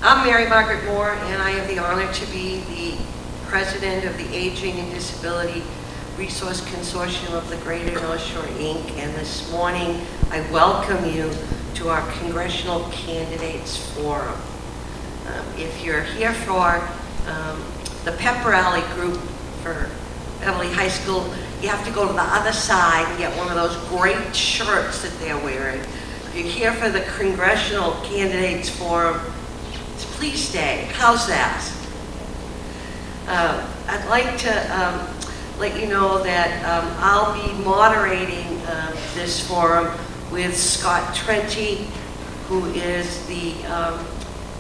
I'm Mary Margaret Moore, and I have the honor to be the president of the Aging and Disability Resource Consortium of the Greater North Shore, Inc. And this morning, I welcome you to our Congressional Candidates Forum. If you're here for the pep rally group for Beverly High School, you have to go to the other side and get one of those great shirts that they're wearing. If you're here for the Congressional Candidates Forum, please stay. How's that? I'd like to let you know that I'll be moderating this forum with Scott Trenti, who is the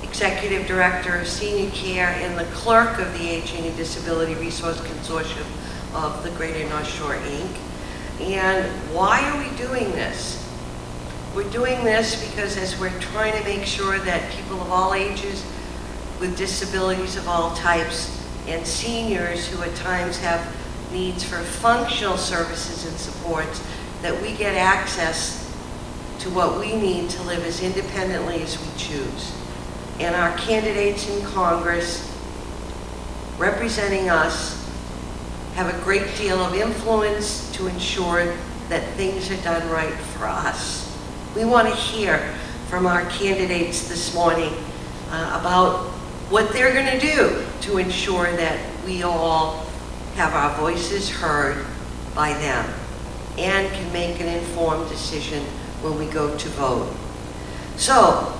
Executive Director of Senior Care and the Clerk of the Aging and Disability Resource Consortium of the Greater North Shore, Inc. And why are we doing this? We're doing this because as we're trying to make sure that people of all ages with disabilities of all types and seniors who at times have needs for functional services and supports, that we get access to what we need to live as independently as we choose. And our candidates in Congress representing us have a great deal of influence to ensure that things are done right for us. We want to hear from our candidates this morning about what they're going to do to ensure that we all have our voices heard by them and can make an informed decision when we go to vote. So,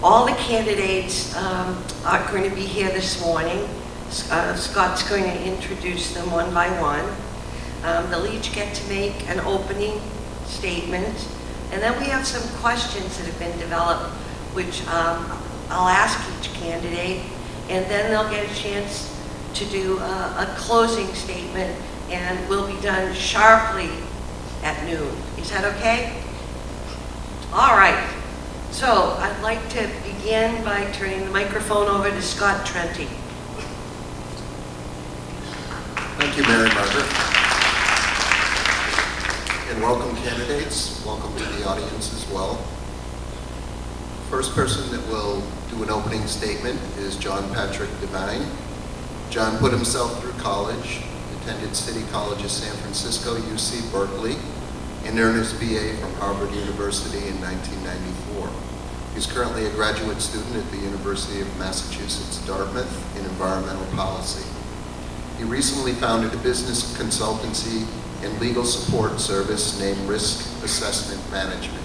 all the candidates are going to be here this morning. Scott's going to introduce them one by one. They'll each get to make an opening statement, and then we have some questions that have been developed, which I'll ask each candidate, and then they'll get a chance to do a closing statement, and we'll be done sharply at noon. Is that okay? All right. So I'd like to begin by turning the microphone over to Scott Trenti. Thank you, Mary Margaret. And welcome, candidates. Welcome to the audience as well. First person that will do an opening statement is John Patrick Devine. John put himself through college, attended City College of San Francisco, UC Berkeley, and earned his BA from Harvard University in 1994. He's currently a graduate student at the University of Massachusetts, Dartmouth in environmental policy. He recently founded a business consultancy and legal support service named Risk Assessment Management.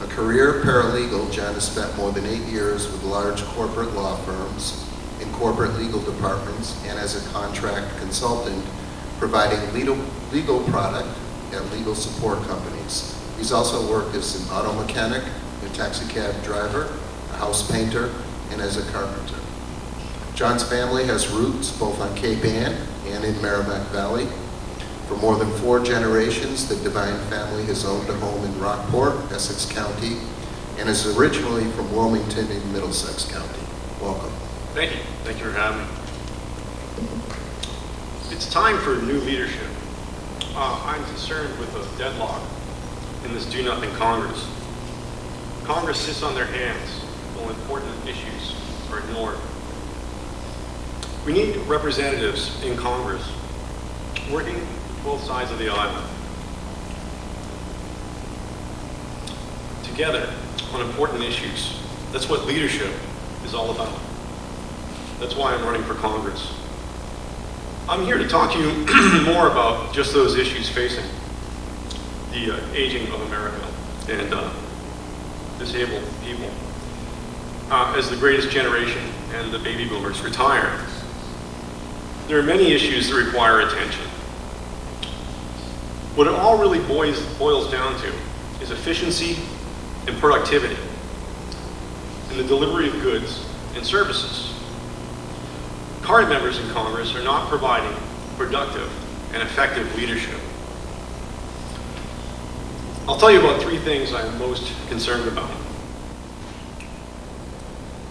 A career paralegal, John has spent more than 8 years with large corporate law firms in corporate legal departments and as a contract consultant providing legal product at legal support companies. He's also worked as an auto mechanic, a taxi cab driver, a house painter, and as a carpenter. John's family has roots both on Cape Ann and in Merrimack Valley. For more than 4 generations, the Devine family has owned a home in Rockport, Essex County, and is originally from Wilmington in Middlesex County. Welcome. Thank you. Thank you for having me. It's time for new leadership. I'm concerned with a deadlock in this do-nothing Congress. Congress sits on their hands while important issues are ignored. We need representatives in Congress working both sides of the aisle together on important issues. That's what leadership is all about. That's why I'm running for Congress. I'm here to talk to you more about just those issues facing the aging of America and disabled people as the greatest generation and the baby boomers retire. There are many issues that require attention. What it all really boils down to is efficiency and productivity in the delivery of goods and services. Current members in Congress are not providing productive and effective leadership. I'll tell you about 3 things I'm most concerned about.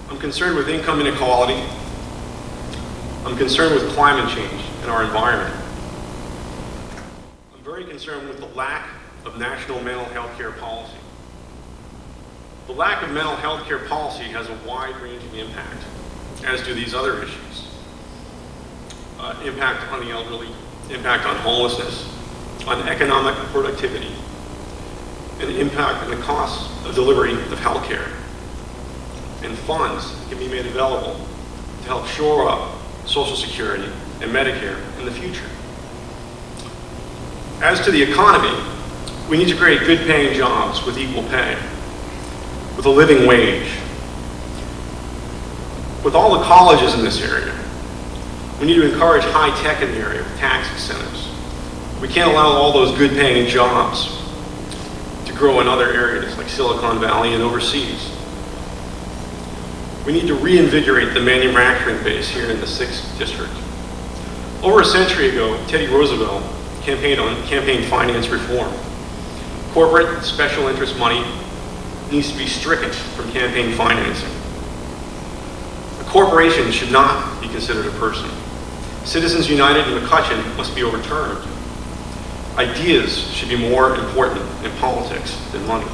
I'm concerned with income inequality. I'm concerned with climate change and our environment. I'm very concerned with the lack of national mental health care policy. The lack of mental health care policy has a wide-ranging impact, as do these other issues. Impact on the elderly, impact on homelessness, on economic productivity, and impact on the costs of delivery of health care. And funds can be made available to help shore up Social Security and Medicare in the future. As to the economy, we need to create good-paying jobs with equal pay, with a living wage. With all the colleges in this area, we need to encourage high tech in the area with tax incentives. We can't allow all those good-paying jobs to grow in other areas like Silicon Valley and overseas. We need to reinvigorate the manufacturing base here in the 6th District. Over a century ago, Teddy Roosevelt campaigned on campaign finance reform. Corporate special interest money needs to be stricken from campaign financing. A corporation should not be considered a person. Citizens United and McCutcheon must be overturned. Ideas should be more important in politics than money.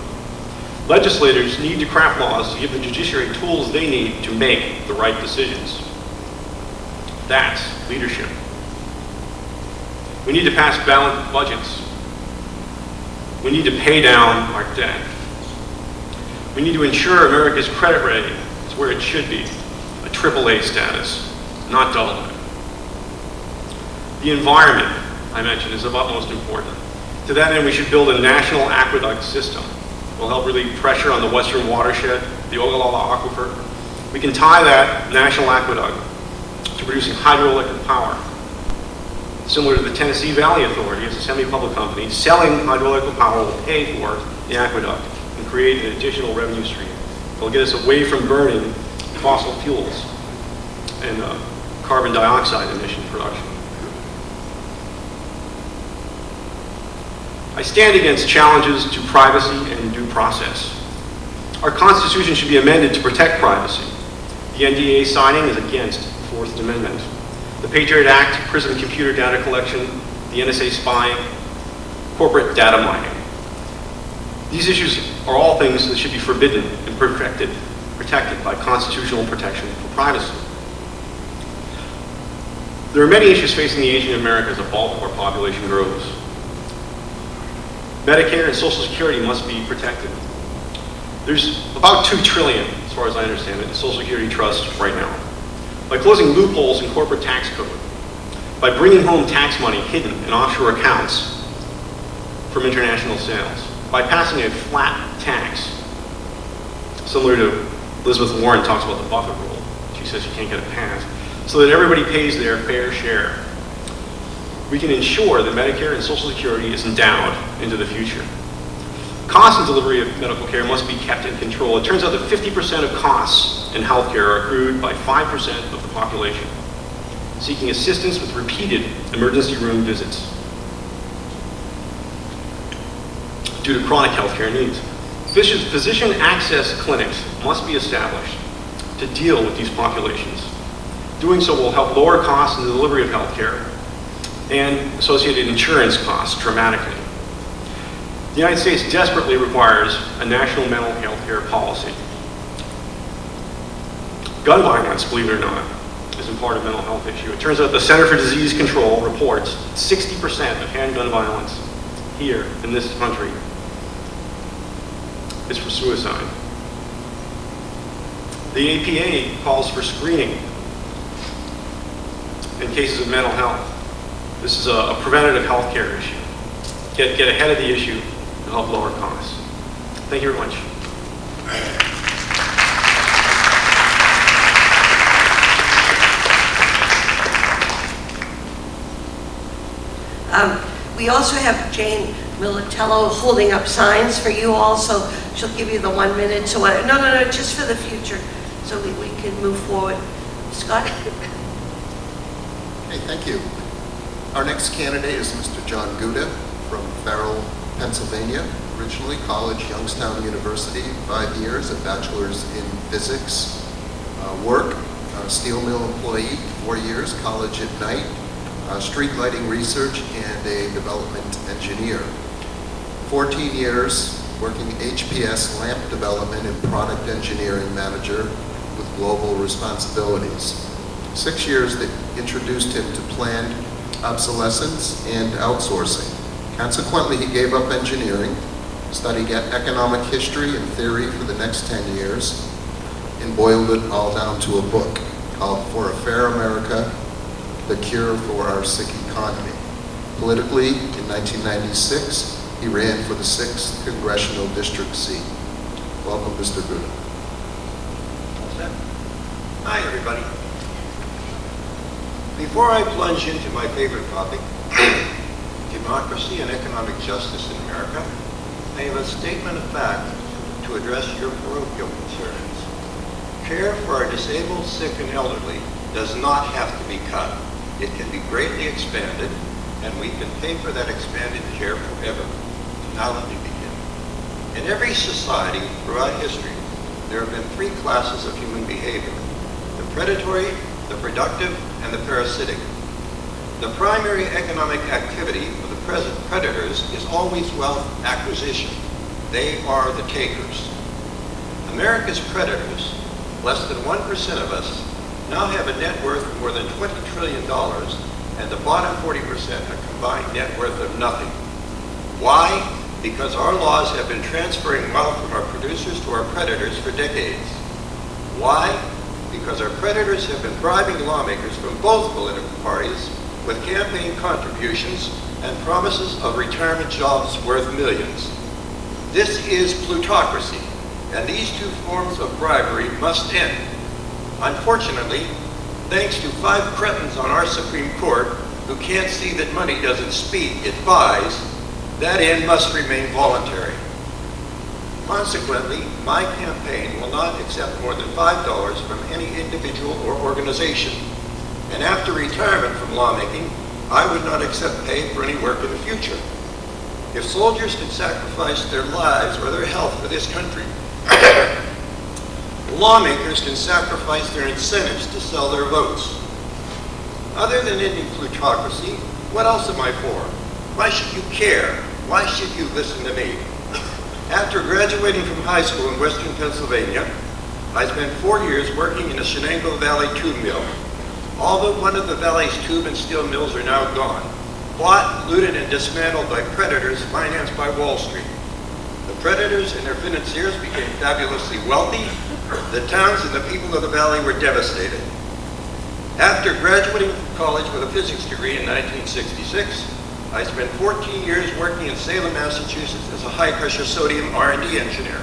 Legislators need to craft laws to give the judiciary tools they need to make the right decisions. That's leadership. We need to pass balanced budgets. We need to pay down our debt. We need to ensure America's credit rating is where it should be, a AAA status, not AA. The environment, I mentioned, is of utmost importance. To that end, we should build a national aqueduct system. It will help relieve pressure on the western watershed, the Ogallala Aquifer. We can tie that national aqueduct to producing hydroelectric power, similar to the Tennessee Valley Authority as a semi-public company. Selling hydroelectric power will pay for the aqueduct and create an additional revenue stream. It will get us away from burning fossil fuels and carbon dioxide emission production. I stand against challenges to privacy and due process. Our Constitution should be amended to protect privacy. The NDA signing is against the Fourth Amendment. The Patriot Act, prison computer data collection, the NSA spying, corporate data mining. These issues are all things that should be forbidden and protected by constitutional protection for privacy. There are many issues facing the aging America as the bulk of our population grows. Medicare and Social Security must be protected. There's about $2 trillion, as far as I understand it, in Social Security trusts right now. By closing loopholes in corporate tax code, by bringing home tax money hidden in offshore accounts from international sales, by passing a flat tax, similar to Elizabeth Warren talks about the Buffett rule. She says you can't get it passed, so that everybody pays their fair share. We can ensure that Medicare and Social Security is endowed into the future. Cost and delivery of medical care must be kept in control. It turns out that 50% of costs in healthcare are accrued by 5% of the population, seeking assistance with repeated emergency room visits due to chronic healthcare needs. Physician access clinics must be established to deal with these populations. Doing so will help lower costs in the delivery of healthcare and associated insurance costs dramatically. The United States desperately requires a national mental health care policy. Gun violence, believe it or not, is in part a mental health issue. It turns out the Center for Disease Control reports 60% of handgun violence here in this country is from suicide. The APA calls for screening in cases of mental health. This is a preventative health care issue. Get ahead of the issue to help lower costs. Thank you very much. We also have Jane Militello holding up signs for you all, so she'll give you the 1 minute. So no, just for the future, so we can move forward. Scott? Okay, thank you. Our next candidate is Mr. John Guda from Farrell, Pennsylvania. Originally, college, Youngstown University, 5 years, a bachelor's in physics. Work, steel mill employee, 4 years, college at night, street lighting research, and a development engineer. 14 years working HPS lamp development and product engineering manager with global responsibilities. 6 years that introduced him to planned obsolescence and outsourcing. Consequently, he gave up engineering, studied economic history and theory for the next 10 years, and boiled it all down to a book called For a Fair America, The Cure for Our Sick Economy. Politically, in 1996, he ran for the 6th Congressional District seat. Welcome, Mr. Buda. Hi, everybody. Before I plunge into my favorite topic, democracy and economic justice in America, I have a statement of fact to address your parochial concerns. Care for our disabled, sick, and elderly does not have to be cut. It can be greatly expanded, and we can pay for that expanded care forever. Now let me begin. In every society throughout history, there have been 3 classes of human behavior: the predatory, the productive, and the parasitic. The primary economic activity of the present predators is always wealth acquisition. They are the takers. America's predators, less than 1% of us, now have a net worth of more than $20 trillion, and the bottom 40% a combined net worth of nothing. Why? Because our laws have been transferring wealth from our producers to our predators for decades. Why? Because our predators have been bribing lawmakers from both political parties with campaign contributions and promises of retirement jobs worth millions. This is plutocracy, and these 2 forms of bribery must end. Unfortunately, thanks to 5 cretins on our Supreme Court who can't see that money doesn't speak, it buys, that end must remain voluntary. Consequently, my campaign will not accept more than $5 from any individual or organization. And after retirement from lawmaking, I would not accept pay for any work in the future. If soldiers can sacrifice their lives or their health for this country, lawmakers can sacrifice their incentives to sell their votes. Other than ending plutocracy, what else am I for? Why should you care? Why should you listen to me? After graduating from high school in Western Pennsylvania, I spent 4 years working in the Shenango Valley tube mill. All but one of the valley's tube and steel mills are now gone, bought, looted, and dismantled by predators financed by Wall Street. The predators and their financiers became fabulously wealthy. The towns and the people of the valley were devastated. After graduating from college with a physics degree in 1966, I spent 14 years working in Salem, Massachusetts as a high-pressure sodium R&D engineer.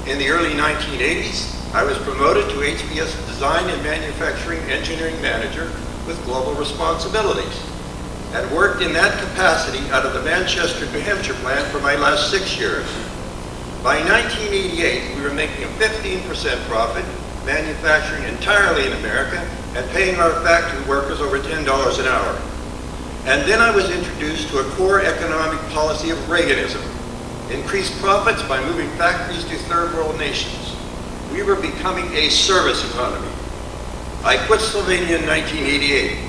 In the early 1980s, I was promoted to HPS Design and Manufacturing Engineering Manager with global responsibilities, and worked in that capacity out of the Manchester, New Hampshire plant for my last 6 years. By 1988, we were making a 15% profit, manufacturing entirely in America, and paying our factory workers over $10 an hour. And then I was introduced to a core economic policy of Reaganism: increase profits by moving factories to third world nations. We were becoming a service economy. I quit Slovenia in 1988,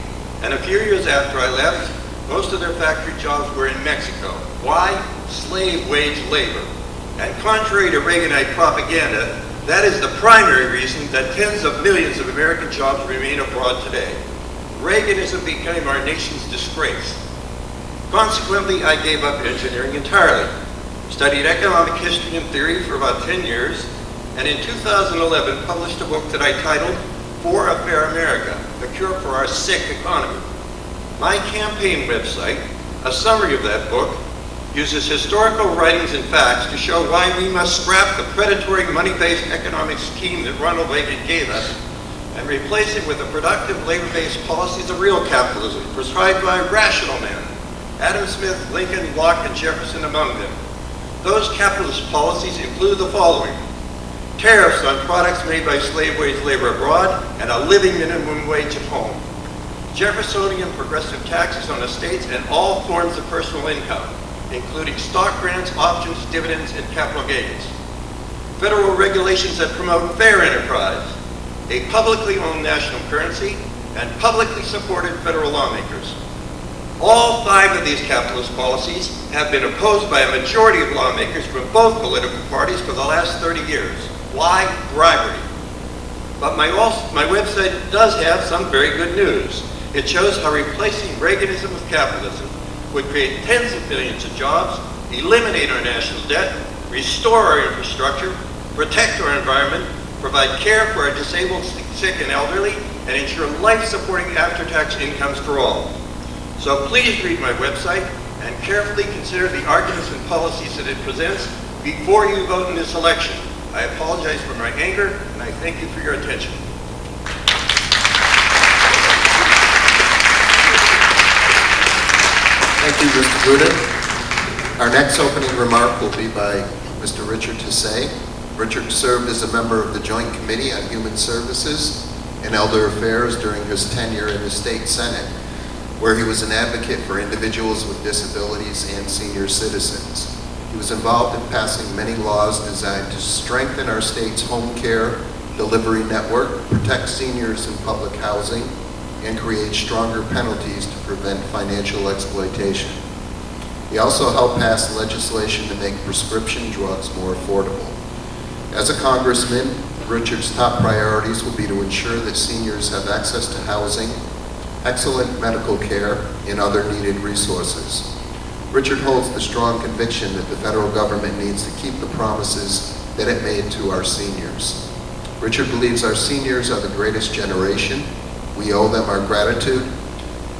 and a few years after I left, most of their factory jobs were in Mexico. Why? Slave wage labor. And contrary to Reaganite propaganda, that is the primary reason that tens of millions of American jobs remain abroad today. Reaganism became our nation's disgrace. Consequently, I gave up engineering entirely, studied economic history and theory for about 10 years, and in 2011 published a book that I titled For a Fair America, The Cure for Our Sick Economy. My campaign website, a summary of that book, uses historical writings and facts to show why we must scrap the predatory money-based economic scheme that Ronald Reagan gave us and replace it with the productive labor-based policies of real capitalism prescribed by rational men, Adam Smith, Lincoln, Locke, and Jefferson among them. Those capitalist policies include the following: tariffs on products made by slave wage labor abroad and a living minimum wage at home. Jeffersonian progressive taxes on estates and all forms of personal income, including stock grants, options, dividends, and capital gains. Federal regulations that promote fair enterprise, a publicly owned national currency, and publicly supported federal lawmakers. All 5 of these capitalist policies have been opposed by a majority of lawmakers from both political parties for the last 30 years. Why? Bribery. But my website does have some very good news. It shows how replacing Reaganism with capitalism would create tens of millions of jobs, eliminate our national debt, restore our infrastructure, protect our environment, provide care for our disabled, sick, and elderly, and ensure life-supporting after-tax incomes for all. So please read my website and carefully consider the arguments and policies that it presents before you vote in this election. I apologize for my anger, and I thank you for your attention. Thank you, Mr. Buda. Our next opening remark will be by Mr. Richard Tassay. Richard served as a member of the Joint Committee on Human Services and Elder Affairs during his tenure in the State Senate, where he was an advocate for individuals with disabilities and senior citizens. He was involved in passing many laws designed to strengthen our state's home care delivery network, protect seniors in public housing, and create stronger penalties to prevent financial exploitation. He also helped pass legislation to make prescription drugs more affordable. As a congressman, Richard's top priorities will be to ensure that seniors have access to housing, excellent medical care, and other needed resources. Richard holds the strong conviction that the federal government needs to keep the promises that it made to our seniors. Richard believes our seniors are the greatest generation. We owe them our gratitude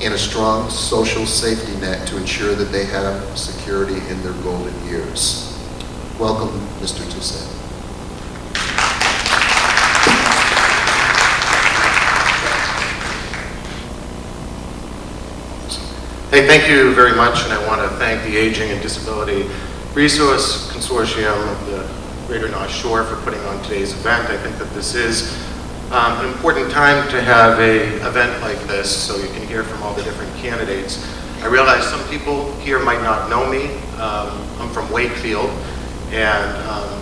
and a strong social safety net to ensure that they have security in their golden years. Welcome, Mr. Tassay. Hey, thank you very much, and I want to thank the Aging and Disability Resource Consortium of the Greater North Shore for putting on today's event. I think that this is an important time to have an event like this so you can hear from all the different candidates. I realize some people here might not know me. I'm from Wakefield, and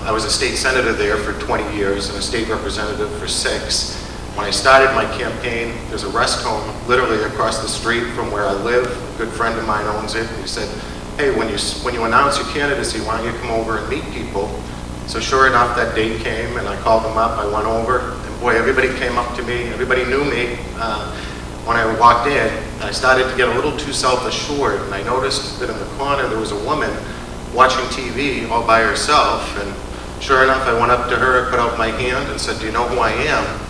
I was a state senator there for 20 years and a state representative for 6. When I started my campaign, there's a rest home literally across the street from where I live. A good friend of mine owns it, and he said, hey, when you announce your candidacy, why don't you come over and meet people? So sure enough, that date came, and I called them up, I went over, and boy, everybody came up to me, everybody knew me. When I walked in, I started to get a little too self-assured, and I noticed that in the corner there was a woman watching TV all by herself, and sure enough, I went up to her, put out my hand, and said, do you know who I am?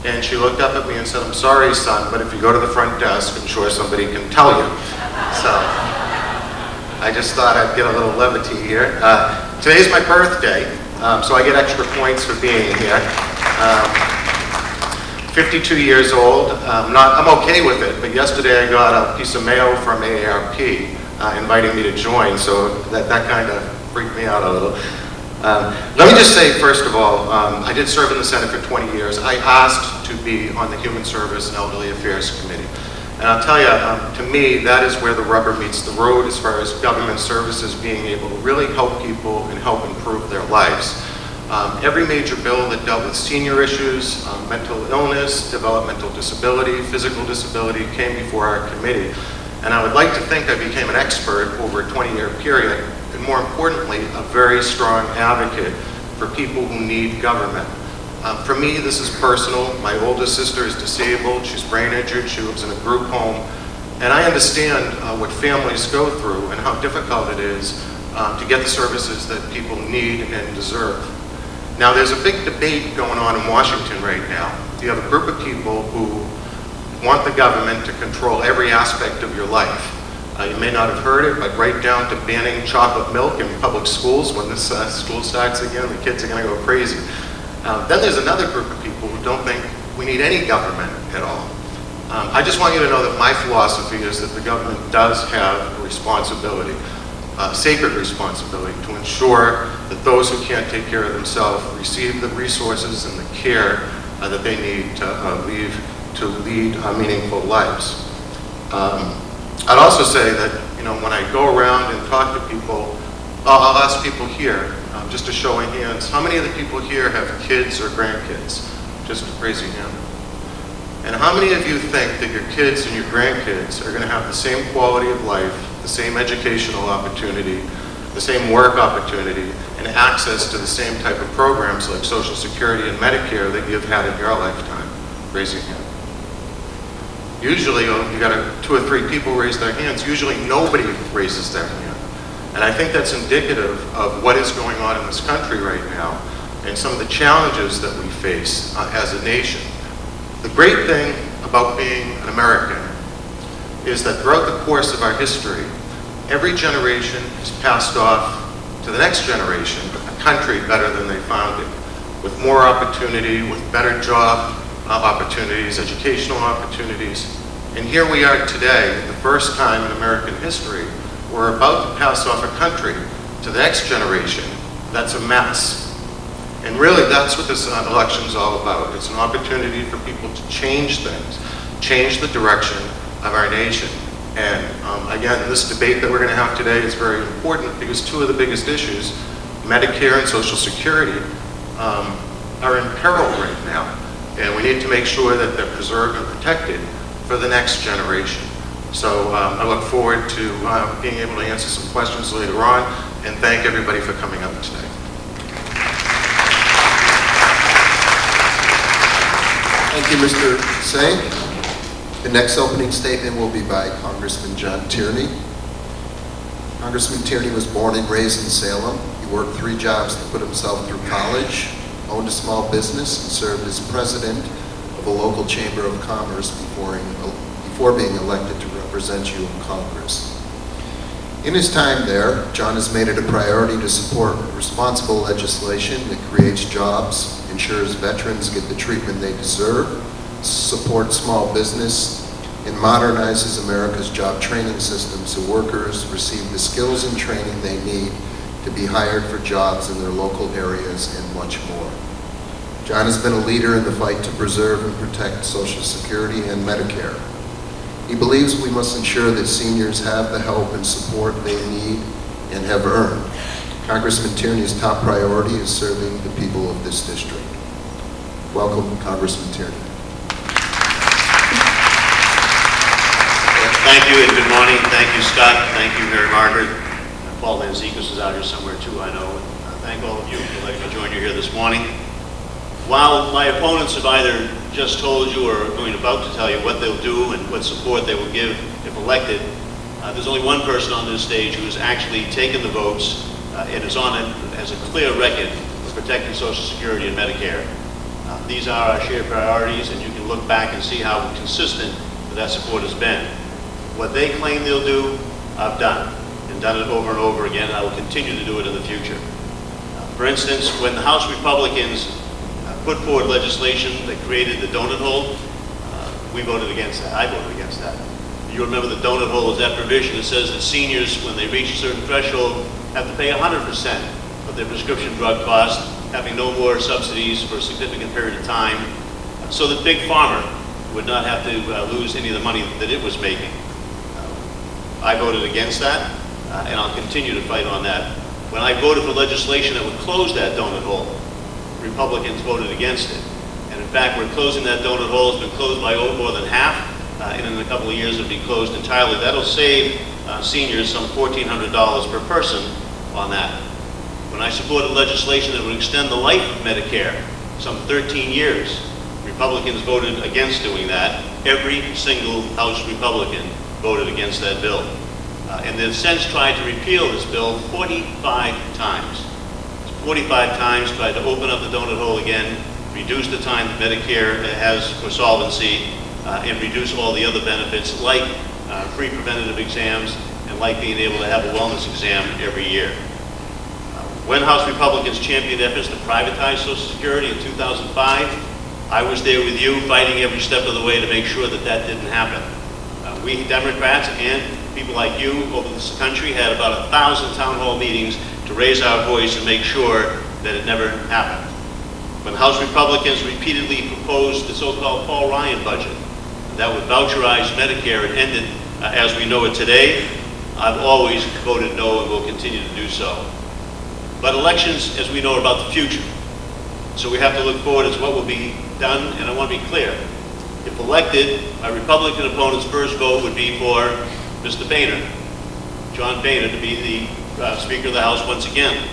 And she looked up at me and said, I'm sorry, son, but if you go to the front desk, I'm sure somebody can tell you. So I just thought I'd get a little levity here. Today's my birthday, so I get extra points for being here. 52 years old. I'm okay with it, but yesterday I got a piece of mail from AARP inviting me to join, so that kind of freaked me out a little. Let me just say, first of all, I did serve in the Senate for 20 years. I asked to be on the Human Service and Elderly Affairs Committee. And I'll tell you, to me, that is where the rubber meets the road as far as government services being able to really help people and help improve their lives. Every major bill that dealt with senior issues, mental illness, developmental disability, physical disability came before our committee. And I would like to think I became an expert over a 20-year period, and more importantly, a very strong advocate for people who need government. For me, this is personal. My oldest sister is disabled. She's brain injured. She lives in a group home. And I understand what families go through and how difficult it is to get the services that people need and deserve. Now, there's a big debate going on in Washington right now. You have a group of people who want the government to control every aspect of your life. You may not have heard it, but right down to banning chocolate milk in public schools. When this school starts again, the kids are going to go crazy. Then there's another group of people who don't think we need any government at all. I just want you to know that my philosophy is that the government does have a responsibility, a sacred responsibility, to ensure that those who can't take care of themselves receive the resources and the care that they need to lead meaningful lives. I'd also say that, when I go around and talk to people, I'll ask people here, just a show of hands, how many of the people here have kids or grandkids? Just raise your hand. And how many of you think that your kids and your grandkids are going to have the same quality of life, the same educational opportunity, the same work opportunity, and access to the same type of programs like Social Security and Medicare that you've had in your lifetime? Raise your hand. Usually, you got 2 or 3 people raise their hands. Usually nobody raises their hand. And I think that's indicative of what is going on in this country right now and some of the challenges that we face as a nation. The great thing about being an American is that throughout the course of our history, every generation has passed off to the next generation a country better than they found it, with more opportunity, with better job opportunities, educational opportunities. And here we are today, the first time in American history, we're about to pass off a country to the next generation that's a mess. And really, that's what this election is all about. It's an opportunity for people to change things, change the direction of our nation. And again, this debate that we're going to have today is very important because 2 of the biggest issues, Medicare and Social Security, are in peril right now. And we need to make sure that they're preserved and protected for the next generation. So I look forward to being able to answer some questions later on, and thank everybody for coming up today. Thank you, Mr. Say. The next opening statement will be by Congressman John Tierney. Congressman Tierney was born and raised in Salem. He worked 3 jobs to put himself through college, owned a small business, and served as president of a local chamber of commerce before being elected to represent you in Congress. In his time there, John has made it a priority to support responsible legislation that creates jobs, ensures veterans get the treatment they deserve, supports small business, and modernizes America's job training system so workers receive the skills and training they need to be hired for jobs in their local areas and much more. John has been a leader in the fight to preserve and protect Social Security and Medicare. He believes we must ensure that seniors have the help and support they need and have earned. Congressman Tierney's top priority is serving the people of this district. Welcome, Congressman Tierney. Thank you and good morning. Thank you, Scott. Thank you, Mary Margaret. Paul Lanzikis is out here somewhere too, I know. Thank all of you for letting me join you here this morning. While my opponents have either just told you or are about to tell you what they'll do and what support they will give if elected, there's only one person on this stage who has actually taken the votes and is on it as a clear record of protecting Social Security and Medicare. These are our shared priorities, and you can look back and see how consistent that support has been. What they claim they'll do, I've done, and done it over and over again, and I will continue to do it in the future. For instance, when the House Republicans put forward legislation that created the donut hole, we voted against that. I voted against that. You remember the donut hole is that provision that says that seniors, when they reach a certain threshold, have to pay 100% of their prescription drug costs, having no more subsidies for a significant period of time, so that Big Pharma would not have to lose any of the money that it was making. I voted against that, and I'll continue to fight on that. When I voted for legislation that would close that donut hole, Republicans voted against it. And in fact, we're closing that donut hole. It's been closed by more than half, and in a couple of years it'll be closed entirely. That'll save seniors some $1,400 per person on that. When I supported legislation that would extend the life of Medicare, some 13 years, Republicans voted against doing that. Every single House Republican voted against that bill. And they've since tried to repeal this bill 45 times. 45 times tried to open up the donut hole again, reduce the time that Medicare has for solvency, and reduce all the other benefits like free preventative exams and like being able to have a wellness exam every year. When House Republicans championed efforts to privatize Social Security in 2005, I was there with you fighting every step of the way to make sure that that didn't happen. We Democrats and people like you over this country had about 1,000 town hall meetings to raise our voice and make sure that it never happened. When House Republicans repeatedly proposed the so-called Paul Ryan budget that would voucherize Medicare and end it as we know it today, I've always voted no and will continue to do so. But elections, as we know, are about the future. So we have to look forward as what will be done, and I want to be clear. If elected, my Republican opponent's first vote would be for Mr. Boehner, John Boehner, to be the Speaker of the House once again.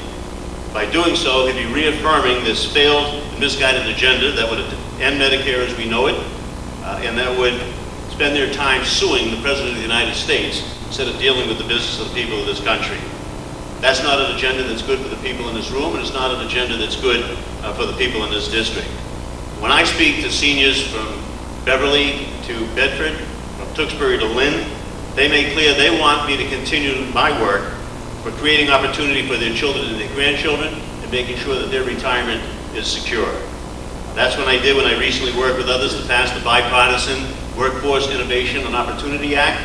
By doing so, he'd be reaffirming this failed and misguided agenda that would end Medicare as we know it, and that would spend their time suing the President of the United States instead of dealing with the business of the people of this country. That's not an agenda that's good for the people in this room, and it's not an agenda that's good for the people in this district. When I speak to seniors from Beverly to Bedford, from Tewksbury to Lynn, they make clear they want me to continue my work for creating opportunity for their children and their grandchildren and making sure that their retirement is secure. That's what I did when I recently worked with others to pass the bipartisan Workforce Innovation and Opportunity Act,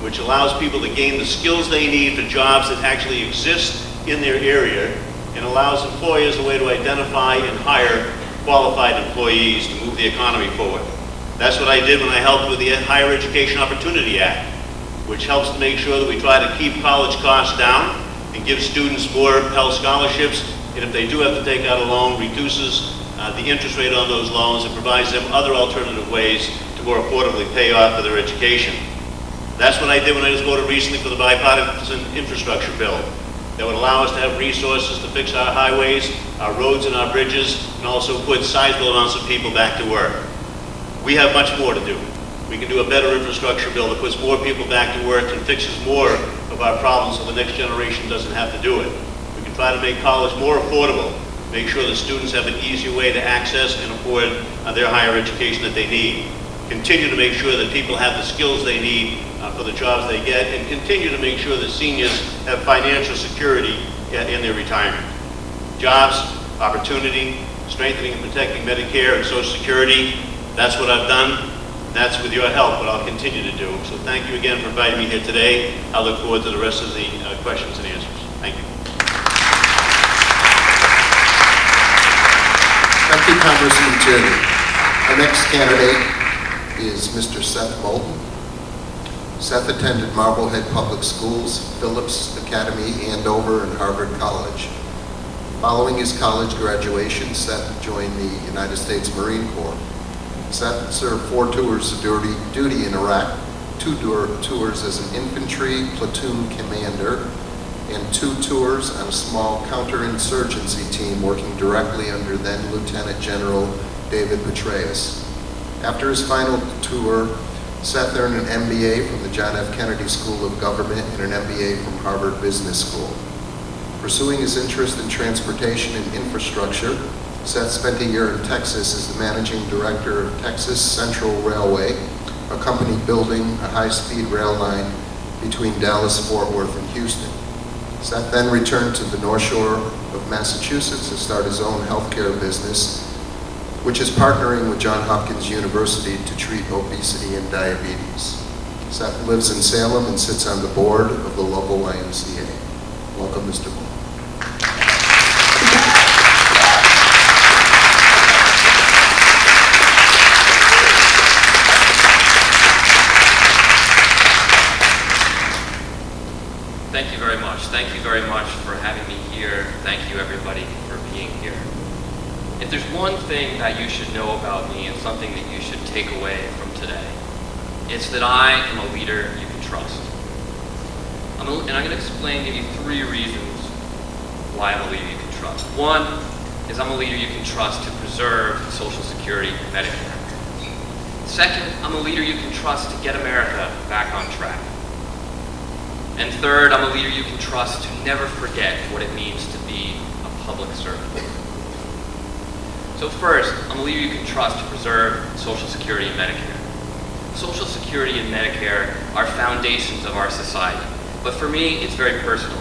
which allows people to gain the skills they need for jobs that actually exist in their area and allows employers a way to identify and hire qualified employees to move the economy forward. That's what I did when I helped with the Higher Education Opportunity Act, which helps to make sure that we try to keep college costs down and give students more Pell Scholarships, and if they do have to take out a loan, reduces the interest rate on those loans and provides them other alternative ways to more affordably pay off for their education. That's what I did when I was voted recently for the bipartisan infrastructure bill that would allow us to have resources to fix our highways, our roads and our bridges, and also put sizable amounts of people back to work. We have much more to do. We can do a better infrastructure bill that puts more people back to work and fixes more of our problems so the next generation doesn't have to do it. We can try to make college more affordable, make sure that students have an easier way to access and afford their higher education that they need. Continue to make sure that people have the skills they need for the jobs they get, and continue to make sure that seniors have financial security in their retirement. Jobs, opportunity, strengthening and protecting Medicare and Social Security, that's what I've done. That's with your help what I'll continue to do. So thank you again for inviting me here today. I look forward to the rest of the questions and answers. Thank you. Thank you, Congressman Tierney. Our next candidate is Mr. Seth Moulton. Seth attended Marblehead Public Schools, Phillips Academy, Andover, and Harvard College. Following his college graduation, Seth joined the United States Marine Corps. Seth served 4 tours of duty in Iraq, 2 tours as an infantry platoon commander, and 2 tours on a small counterinsurgency team working directly under then Lieutenant General David Petraeus. After his final tour, Seth earned an MBA from the John F. Kennedy School of Government and an MBA from Harvard Business School. Pursuing his interest in transportation and infrastructure, Seth spent a year in Texas as the managing director of Texas Central Railway, a company building a high-speed rail line between Dallas, Fort Worth, and Houston. Seth then returned to the North Shore of Massachusetts to start his own healthcare business, which is partnering with Johns Hopkins University to treat obesity and diabetes. Seth lives in Salem and sits on the board of the local YMCA. Welcome, Mr. Moore. Thank you very much. Thank you very much for having me here. Thank you, everybody, for being here. If there's one thing that you should know about me and something that you should take away from today, it's that I am a leader you can trust. And I'm going to explain, give you 3 reasons why I'm a leader you can trust. One is I'm a leader you can trust to preserve Social Security and Medicare. Second, I'm a leader you can trust to get America back on track. And third, I'm a leader you can trust to never forget what it means to be a public servant. So first, I'm a leader you can trust to preserve Social Security and Medicare. Social Security and Medicare are foundations of our society. But for me, it's very personal,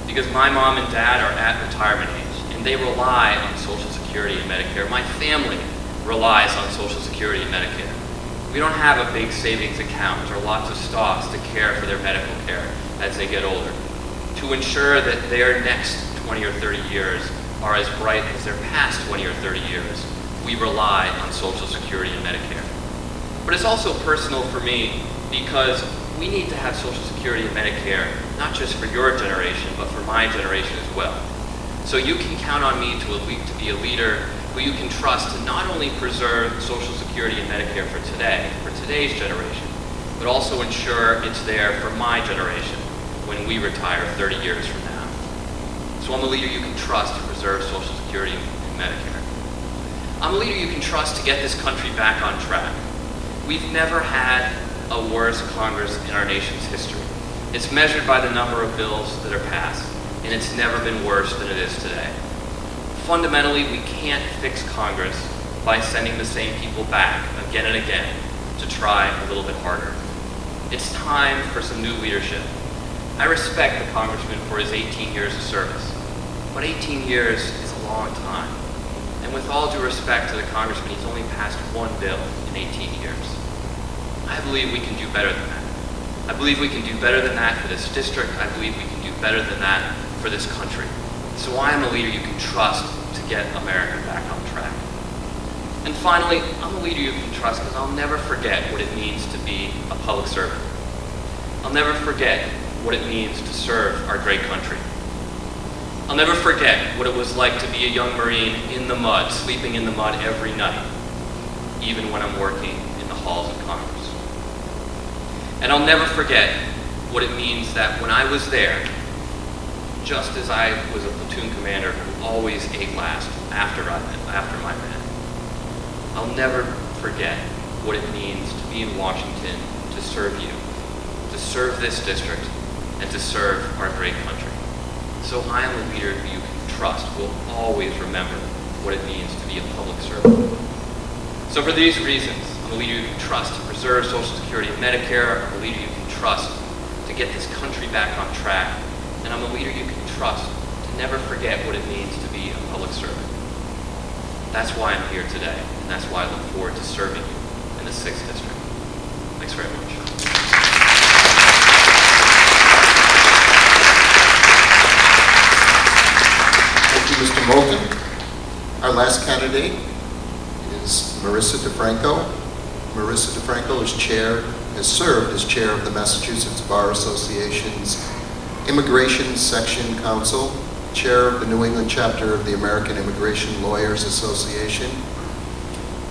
because my mom and dad are at retirement age, and they rely on Social Security and Medicare. My family relies on Social Security and Medicare. We don't have a big savings account or lots of stocks to care for their medical care as they get older, to ensure that their next 20 or 30 years are as bright as their past 20 or 30 years. We rely on Social Security and Medicare. But it's also personal for me because we need to have Social Security and Medicare, not just for your generation, but for my generation as well. So you can count on me to be a leader who you can trust to not only preserve Social Security and Medicare for today, for today's generation, but also ensure it's there for my generation when we retire 30 years from now. So I'm a leader you can trust to preserve Social Security and Medicare. I'm a leader you can trust to get this country back on track. We've never had a worse Congress in our nation's history. It's measured by the number of bills that are passed, and it's never been worse than it is today. Fundamentally, we can't fix Congress by sending the same people back again and again to try a little bit harder. It's time for some new leadership. I respect the Congressman for his 18 years of service, but 18 years is a long time. And with all due respect to the Congressman, he's only passed one bill in 18 years. I believe we can do better than that. I believe we can do better than that for this district. I believe we can do better than that for this country. So I am a leader you can trust to get America back on track. And finally, I'm a leader you can trust because I'll never forget what it means to be a public servant. I'll never forget what it means to serve our great country. I'll never forget what it was like to be a young Marine in the mud, sleeping in the mud every night, even when I'm working in the halls of Congress. And I'll never forget what it means that when I was there, just as I was a platoon commander who always ate last after my men, I'll never forget what it means to be in Washington to serve you, to serve this district, and to serve our great country. So I am a leader who you can trust will always remember what it means to be a public servant. So for these reasons, I'm a leader you can trust to preserve Social Security and Medicare. I'm a leader you can trust to get this country back on track. And I'm a leader you can trust to never forget what it means to be a public servant. That's why I'm here today, and that's why I look forward to serving you in the 6th District. Thanks very much. Thank you, Mr. Moulton. Our last candidate is Marissa DeFranco. Marissa DeFranco has served as chair of the Massachusetts Bar Association's Immigration Section Council, chair of the New England chapter of the American Immigration Lawyers Association,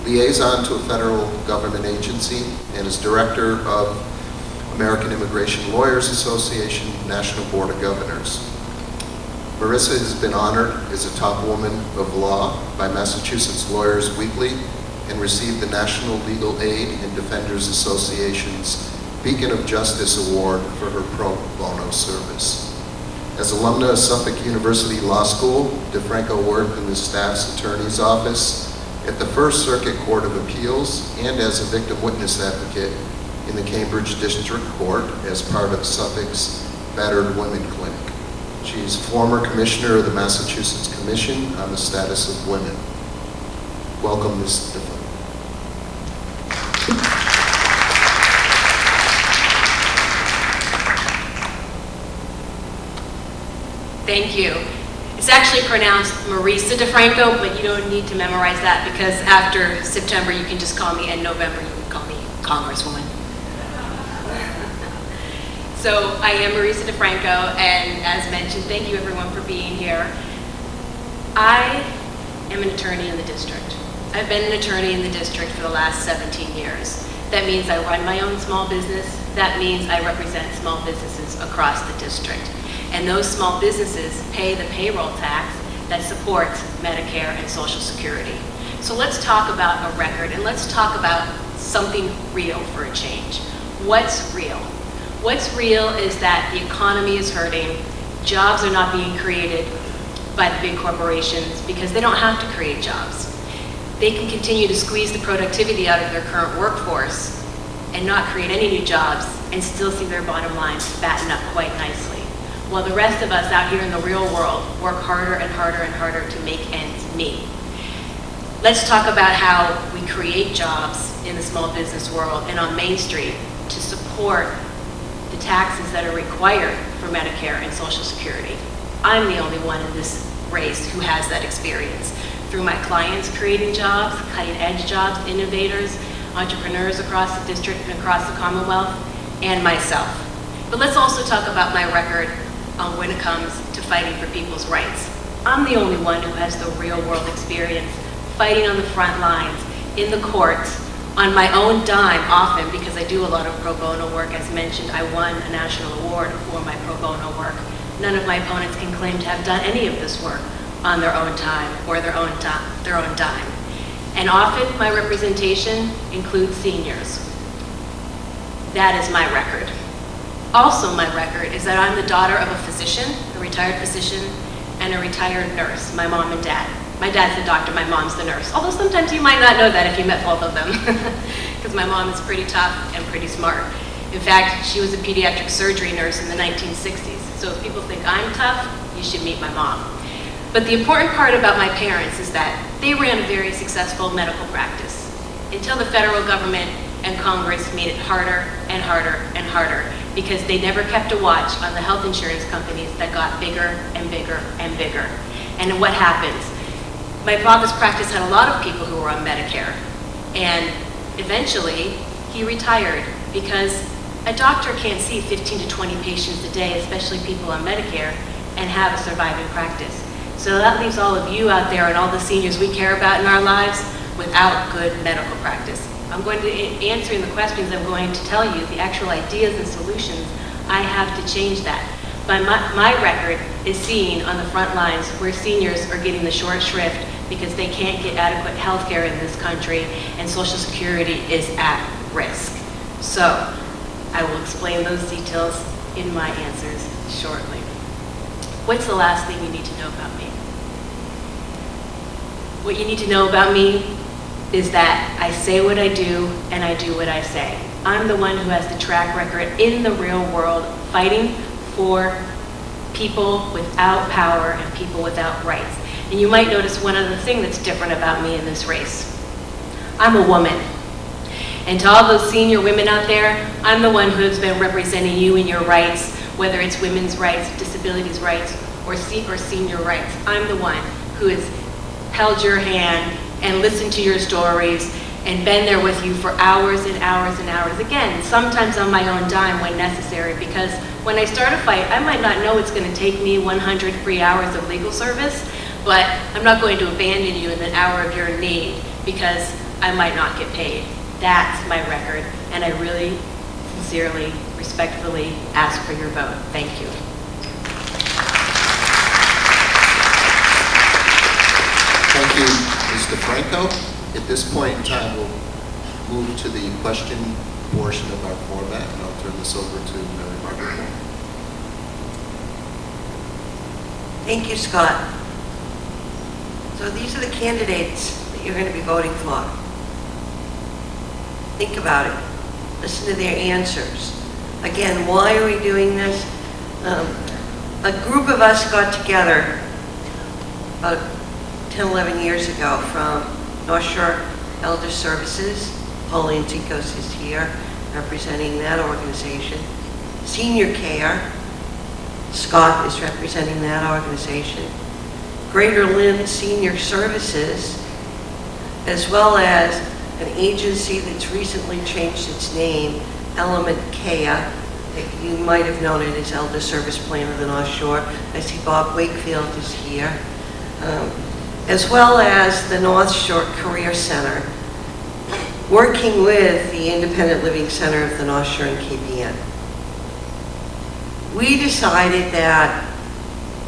liaison to a federal government agency, and is director of American Immigration Lawyers Association National Board of Governors. Marissa has been honored as a top woman of law by Massachusetts Lawyers Weekly and received the National Legal Aid and Defenders Association's Beacon of Justice Award for her pro bono service. As alumna of Suffolk University Law School, DeFranco worked in the staff's attorney's office at the First Circuit Court of Appeals and as a victim witness advocate in the Cambridge District Court as part of Suffolk's Battered Women Clinic. She is former commissioner of the Massachusetts Commission on the Status of Women. Welcome, Ms. DeFranco. Thank you. It's actually pronounced Marissa DeFranco, but you don't need to memorize that because after September you can just call me, and November you can call me Congresswoman. So I am Marissa DeFranco, and as mentioned, thank you everyone for being here. I am an attorney in the district. I've been an attorney in the district for the last 17 years. That means I run my own small business. That means I represent small businesses across the district. And those small businesses pay the payroll tax that supports Medicare and Social Security. So let's talk about a record, and let's talk about something real for a change. What's real? What's real is that the economy is hurting, jobs are not being created by the big corporations because they don't have to create jobs. They can continue to squeeze the productivity out of their current workforce and not create any new jobs and still see their bottom line fatten up quite nicely. While the rest of us out here in the real world work harder and harder and harder to make ends meet. Let's talk about how we create jobs in the small business world and on Main Street to support the taxes that are required for Medicare and Social Security. I'm the only one in this race who has that experience. Through my clients creating jobs, cutting edge jobs, innovators, entrepreneurs across the district and across the Commonwealth, and myself. But let's also talk about my record on when it comes to fighting for people's rights. I'm the only one who has the real world experience fighting on the front lines, in the courts, on my own dime often, because I do a lot of pro bono work. As mentioned, I won a national award for my pro bono work. None of my opponents can claim to have done any of this work on their own time or their own dime. And often my representation includes seniors. That is my record. Also my record is that I'm the daughter of a physician, a retired physician, and a retired nurse, my mom and dad. My dad's the doctor, my mom's the nurse. Although sometimes you might not know that if you met both of them, because my mom is pretty tough and pretty smart. In fact, she was a pediatric surgery nurse in the 1960s. So if people think I'm tough, you should meet my mom. But the important part about my parents is that they ran a very successful medical practice until the federal government and Congress made it harder and harder and harder, because they never kept a watch on the health insurance companies that got bigger and bigger and bigger. And what happens? My father's practice had a lot of people who were on Medicare, and eventually he retired because a doctor can't see 15 to 20 patients a day, especially people on Medicare, and have a surviving practice. So that leaves all of you out there and all the seniors we care about in our lives without good medical practice. I'm going to, answering the questions, I'm going to tell you the actual ideas and solutions I have to change that. But my record is seen on the front lines where seniors are getting the short shrift because they can't get adequate health care in this country and Social Security is at risk. So I will explain those details in my answers shortly. What's the last thing you need to know about me? What you need to know about me is that I say what I do and I do what I say. I'm the one who has the track record in the real world fighting for people without power and people without rights. And you might notice one other thing that's different about me in this race. I'm a woman. And to all those senior women out there, I'm the one who's been representing you in your rights, whether it's women's rights, disabilities rights, or senior rights. I'm the one who has held your hand and listened to your stories and been there with you for hours and hours and hours. Again, sometimes on my own dime when necessary, because when I start a fight, I might not know it's going to take me 100 free hours of legal service, but I'm not going to abandon you in the hour of your need because I might not get paid. That's my record, and I really, sincerely, respectfully ask for your vote. Thank you. Thank you, Mr. Franco. At this point in time, we'll move to the question portion of our format, and I'll turn this over to Mary Margaret. Thank you, Scott. So these are the candidates that you're going to be voting for. Think about it. Listen to their answers. Again, why are we doing this? A group of us got together about 10, 11 years ago from North Shore Elder Services. Pauline Zikos is here representing that organization. Senior Care, Scott is representing that organization. Greater Lynn Senior Services, as well as an agency that's recently changed its name, Element Kea. You might have known it as Elder Service Plan of the North Shore. I see Bob Wakefield is here. As well as the North Shore Career Center, working with the Independent Living Center of the North Shore and KPN. We decided that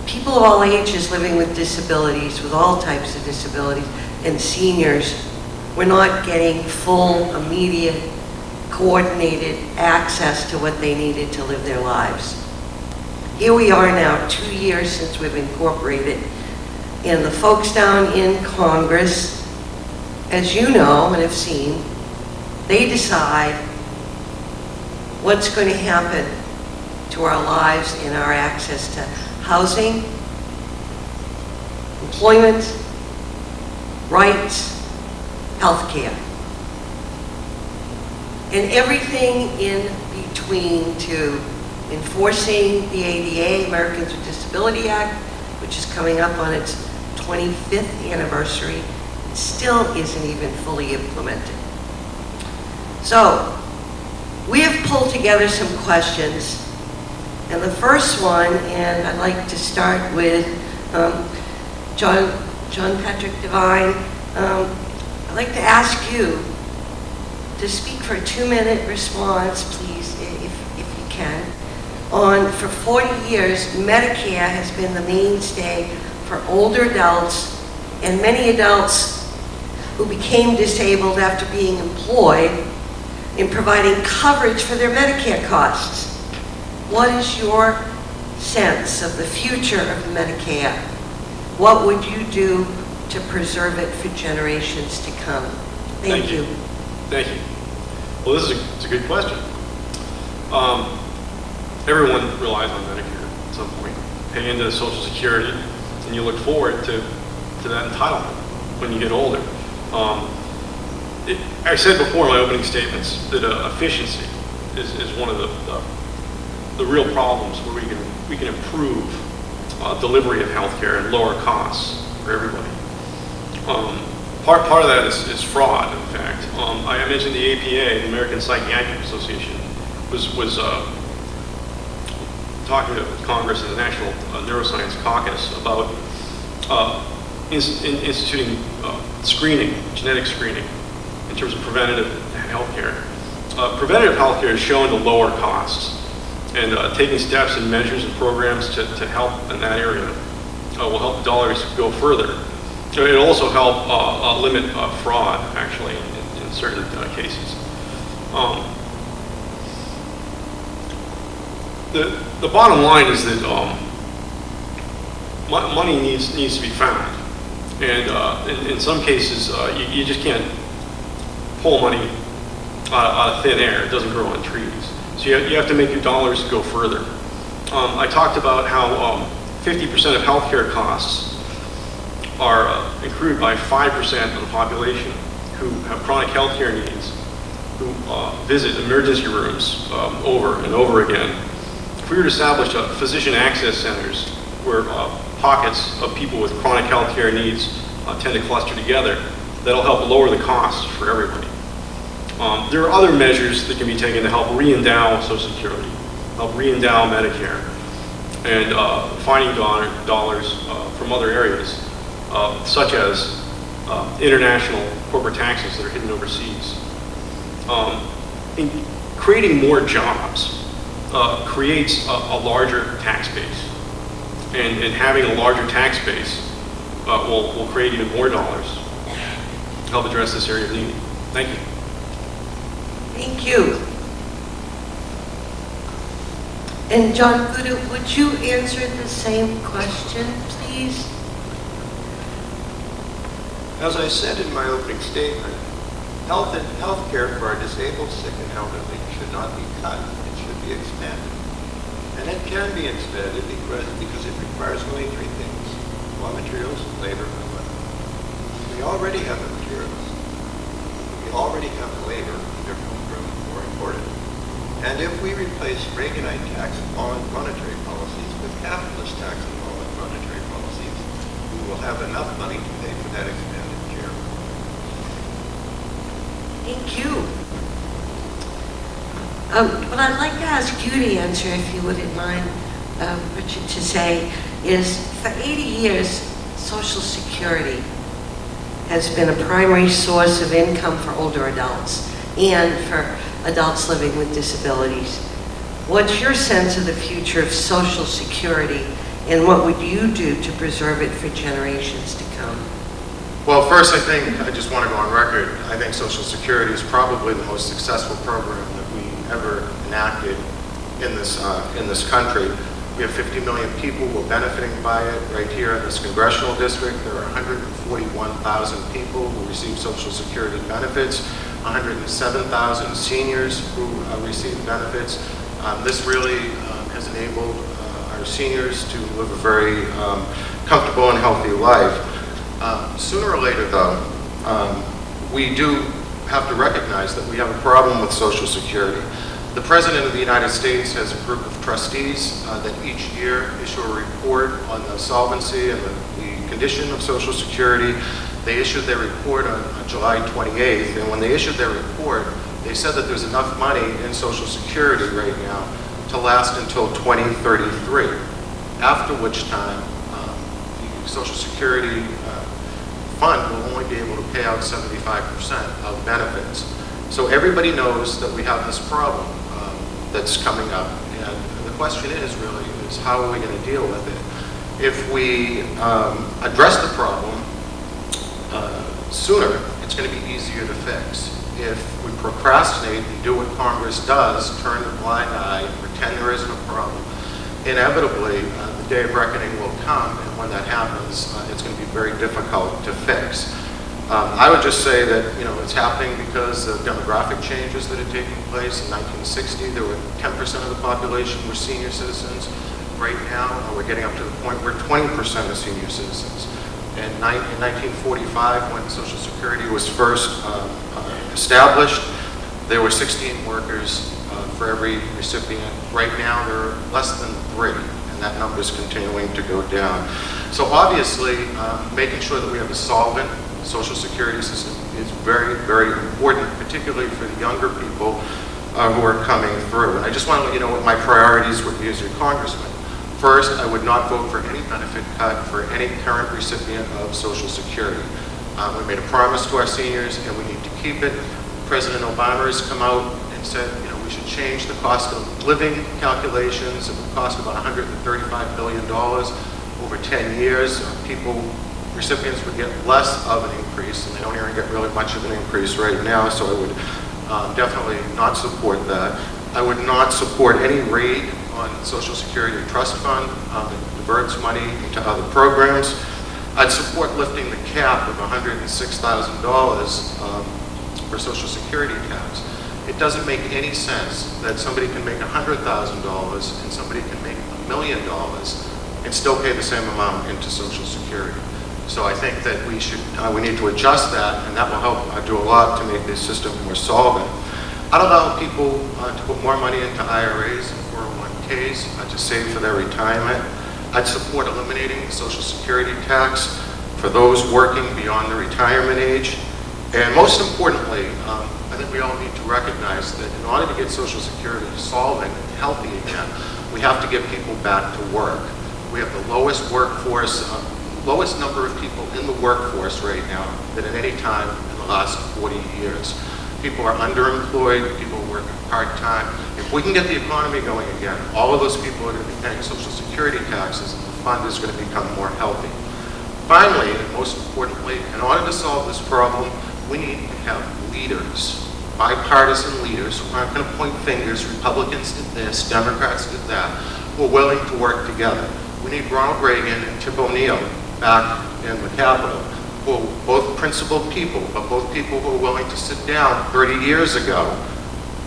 people of all ages living with disabilities, with all types of disabilities, and seniors were not getting full, immediate, coordinated access to what they needed to live their lives. Here we are now, 2 years since we've incorporated, and the folks down in Congress, as you know and have seen, they decide what's going to happen to our lives and our access to housing, employment, rights, health care, and everything in between, to enforcing the ADA, Americans with Disability Act, which is coming up on its 25th anniversary. It still isn't even fully implemented. So, we have pulled together some questions, and the first one, and I'd like to start with John Patrick Devine, I'd like to ask you to speak for a 2-minute response, please, if you can. For 40 years, Medicare has been the mainstay for older adults and many adults who became disabled after being employed in providing coverage for their Medicare costs. What is your sense of the future of Medicare? What would you do to preserve it for generations to come? Thank you. Thank you. Well, it's a good question. Everyone relies on Medicare at some point, pay into Social Security, and you look forward to that entitlement when you get older. I said before in my opening statements that efficiency is one of the real problems where we can improve delivery of healthcare and lower costs for everybody. Part of that is fraud, in fact. I mentioned the APA, the American Psychiatric Association, was talking to Congress and the National Neuroscience Caucus about instituting screening, genetic screening, in terms of preventative healthcare. Preventative healthcare is shown to lower costs, and taking steps and measures and programs to help in that area will help the dollars go further. It'll also help limit fraud, actually, in certain cases. The bottom line is that money needs to be found, and in some cases you just can't pull money out of thin air. It doesn't grow on trees. So you have to make your dollars go further. I talked about how 50% of healthcare costs are accrued by 5% of the population who have chronic healthcare needs, who visit emergency rooms over and over again. If we were to establish physician access centers where pockets of people with chronic healthcare needs tend to cluster together, that'll help lower the costs for everybody. There are other measures that can be taken to help re-endow Social Security, help re-endow Medicare, and finding dollars from other areas, such as international corporate taxes that are hidden overseas. Creating more jobs creates a larger tax base, and having a larger tax base will create even more dollars to help address this area of need. Thank you. Thank you. And John Gudu, would you answer the same question, please? As I said in my opening statement, health care for our disabled, sick, and elderly should not be cut. It should be expanded. And it can be expanded because it requires only 3 things: raw materials, labor, and money. We already have the materials. We already have the labor, either homegrown or imported. And if we replace Reaganite tax and monetary policies with capitalist tax and monetary policies, we will have enough money to pay for that expanded care. Thank you. What I'd like to ask you to answer, if you wouldn't mind, Richard, to say is, for 80 years, Social Security has been a primary source of income for older adults and for adults living with disabilities. What's your sense of the future of Social Security, and what would you do to preserve it for generations to come? Well, first, I just want to go on record. I think Social Security is probably the most successful program that we ever enacted in this country. We have 50 million people who are benefiting by it right here in this congressional district. There are 141,000 people who receive Social Security benefits, 107,000 seniors who receive benefits. This really has enabled our seniors to live a very comfortable and healthy life. Sooner or later, though, we do have to recognize that we have a problem with Social Security. The President of the United States has a group of trustees that each year issue a report on the solvency and the condition of Social Security. They issued their report on July 28th, and when they issued their report, they said that there's enough money in Social Security right now to last until 2033, after which time the Social Security fund will only be able to pay out 75% of benefits. So everybody knows that we have this problem that's coming up, and the question is really how are we going to deal with it? If we address the problem sooner, it's going to be easier to fix. If we procrastinate and do what Congress does, turn a blind eye, pretend there isn't a problem, inevitably the day of reckoning will come, and when that happens, it's going to be very difficult to fix. I would just say that, you know, it's happening because of demographic changes that are taking place. In 1960, there were 10% of the population were senior citizens. Right now, we're getting up to the point where 20% are senior citizens. And in 1945, when Social Security was first established, there were 16 workers for every recipient. Right now, there are less than 3, and that number is continuing to go down. So obviously, making sure that we have a solvent Social Security system is very, very important, particularly for the younger people who are coming through. And I just want to let you know what my priorities would be as your congressman. First, I would not vote for any benefit cut for any current recipient of Social Security. We made a promise to our seniors, and we need to keep it. President Obama has come out and said, you know, we should change the cost of living calculations. It would cost about $135 billion over 10 years. Recipients would get less of an increase, and they don't even get really much of an increase right now, so I would definitely not support that. I would not support any raid on Social Security Trust Fund that diverts money into other programs. I'd support lifting the cap of $106,000 for Social Security tax. It doesn't make any sense that somebody can make $100,000 and somebody can make $1 million and still pay the same amount into Social Security. So I think that we need to adjust that, and that will help do a lot to make this system more solvent. I'd allow people to put more money into IRAs and 401ks to save for their retirement. I'd support eliminating the Social Security tax for those working beyond the retirement age. And most importantly, I think we all need to recognize that in order to get Social Security solvent and healthy again, we have to get people back to work. We have the lowest workforce, lowest number of people in the workforce right now than at any time in the last 40 years. People are underemployed, people are working part-time. If we can get the economy going again, all of those people are going to be paying Social Security taxes, and the fund is going to become more healthy. Finally, and most importantly, in order to solve this problem, we need to have leaders, bipartisan leaders who aren't going to point fingers, Republicans did this, Democrats did that, who are willing to work together. We need Ronald Reagan and Tip O'Neill back in the Capitol, who are both principled people, but both people who are willing to sit down 30 years ago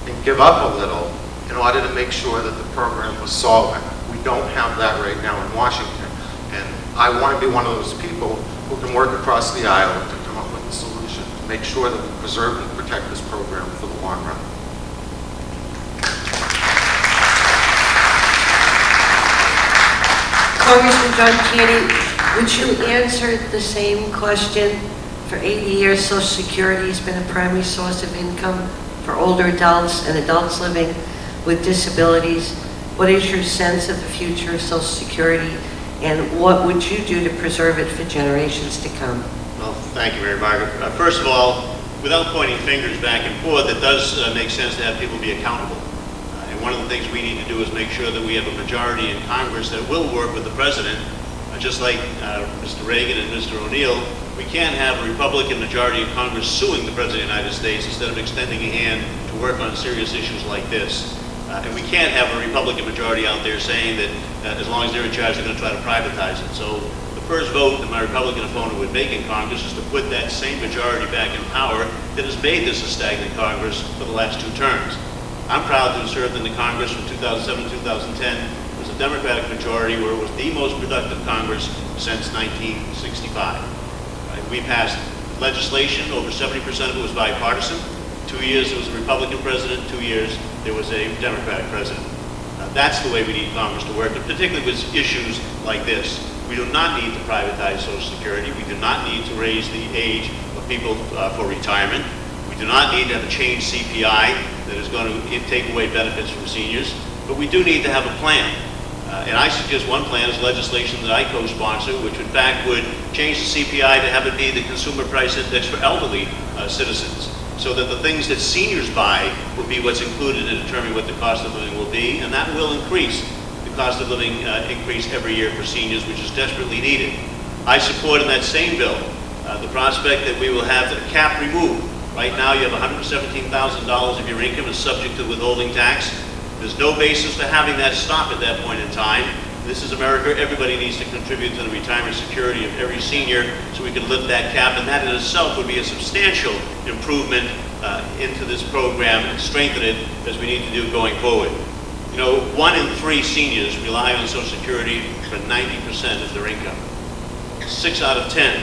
and give up a little in order to make sure that the program was solvent. We don't have that right now in Washington, and I want to be one of those people who can work across the aisle to come up with a solution to make sure that we preserve and protect this program for the long run. Congressman John Caney, would you answer the same question? For 80 years, Social Security has been a primary source of income for older adults and adults living with disabilities. What is your sense of the future of Social Security, and what would you do to preserve it for generations to come? Well, thank you, Mary Margaret. First of all, without pointing fingers back and forth, it does make sense to have people be accountable. And one of the things we need to do is make sure that we have a majority in Congress that will work with the president. Just like Mr. Reagan and Mr. O'Neill, we can't have a Republican majority in Congress suing the President of the United States instead of extending a hand to work on serious issues like this. And we can't have a Republican majority out there saying that as long as they're in charge, they're going to try to privatize it. So the first vote that my Republican opponent would make in Congress is to put that same majority back in power that has made this a stagnant Congress for the last 2 terms. I'm proud to have served in the Congress from 2007 to 2010. It was a Democratic majority where it was the most productive Congress since 1965. We passed legislation, over 70% of it was bipartisan. 2 years there was a Republican president, 2 years there was a Democratic president. That's the way we need Congress to work, and particularly with issues like this. We do not need to privatize Social Security. We do not need to raise the age of people for retirement. We do not need to have a changed CPI that is going to take away benefits from seniors. But we do need to have a plan. And I suggest one plan is legislation that I co-sponsor, which in fact would change the CPI to have it be the consumer price index for elderly citizens, so that the things that seniors buy will be what's included in determining what the cost of living will be, and that will increase the cost of living increase every year for seniors, which is desperately needed. I support in that same bill the prospect that we will have the cap removed. Right now you have $117,000 of your income is subject to withholding tax. There's no basis for having that stop at that point in time. This is America. Everybody needs to contribute to the retirement security of every senior so we can lift that cap, and that in itself would be a substantial improvement into this program and strengthen it as we need to do going forward. You know, 1 in 3 seniors rely on Social Security for 90% of their income. 6 out of 10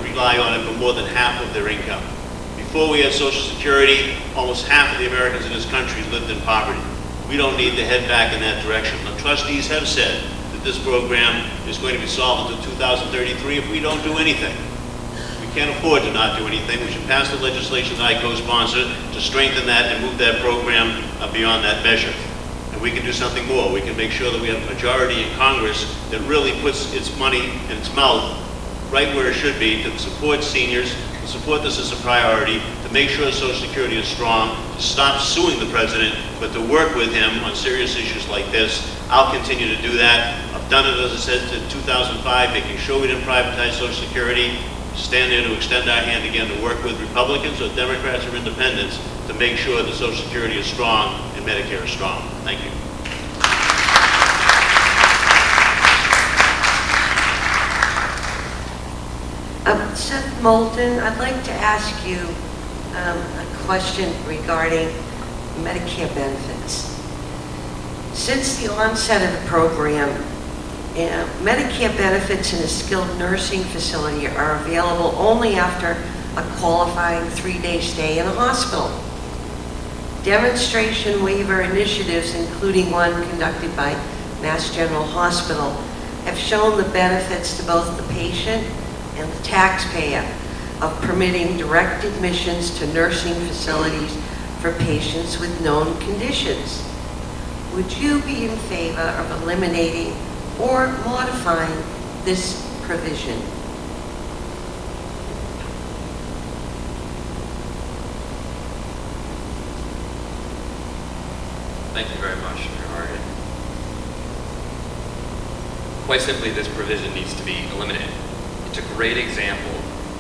rely on it for more than half of their income. Before we had Social Security, almost half of the Americans in this country lived in poverty. We don't need to head back in that direction. The trustees have said that this program is going to be solved until 2033 if we don't do anything. We can't afford to not do anything. We should pass the legislation that I co-sponsor to strengthen that and move that program beyond that measure. And we can do something more. We can make sure that we have a majority in Congress that really puts its money in its mouth right where it should be to support seniors, to support this as a priority, to make sure Social Security is strong, to stop suing the president, but to work with him on serious issues like this. I'll continue to do that. I've done it, as I said, in 2005, making sure we didn't privatize Social Security, stand there to extend our hand again to work with Republicans or Democrats or independents to make sure that Social Security is strong and Medicare is strong. Thank you. Seth Moulton, I'd like to ask you a question regarding Medicare benefits. Since the onset of the program, Medicare benefits in a skilled nursing facility are available only after a qualifying 3-day stay in a hospital. Demonstration waiver initiatives, including one conducted by Mass General Hospital, have shown the benefits to both the patient and the taxpayer of permitting direct admissions to nursing facilities for patients with known conditions. Would you be in favor of eliminating or modifying this provision? Thank you very much, Mr. Hargan. Quite simply, this provision needs to be eliminated. It's a great example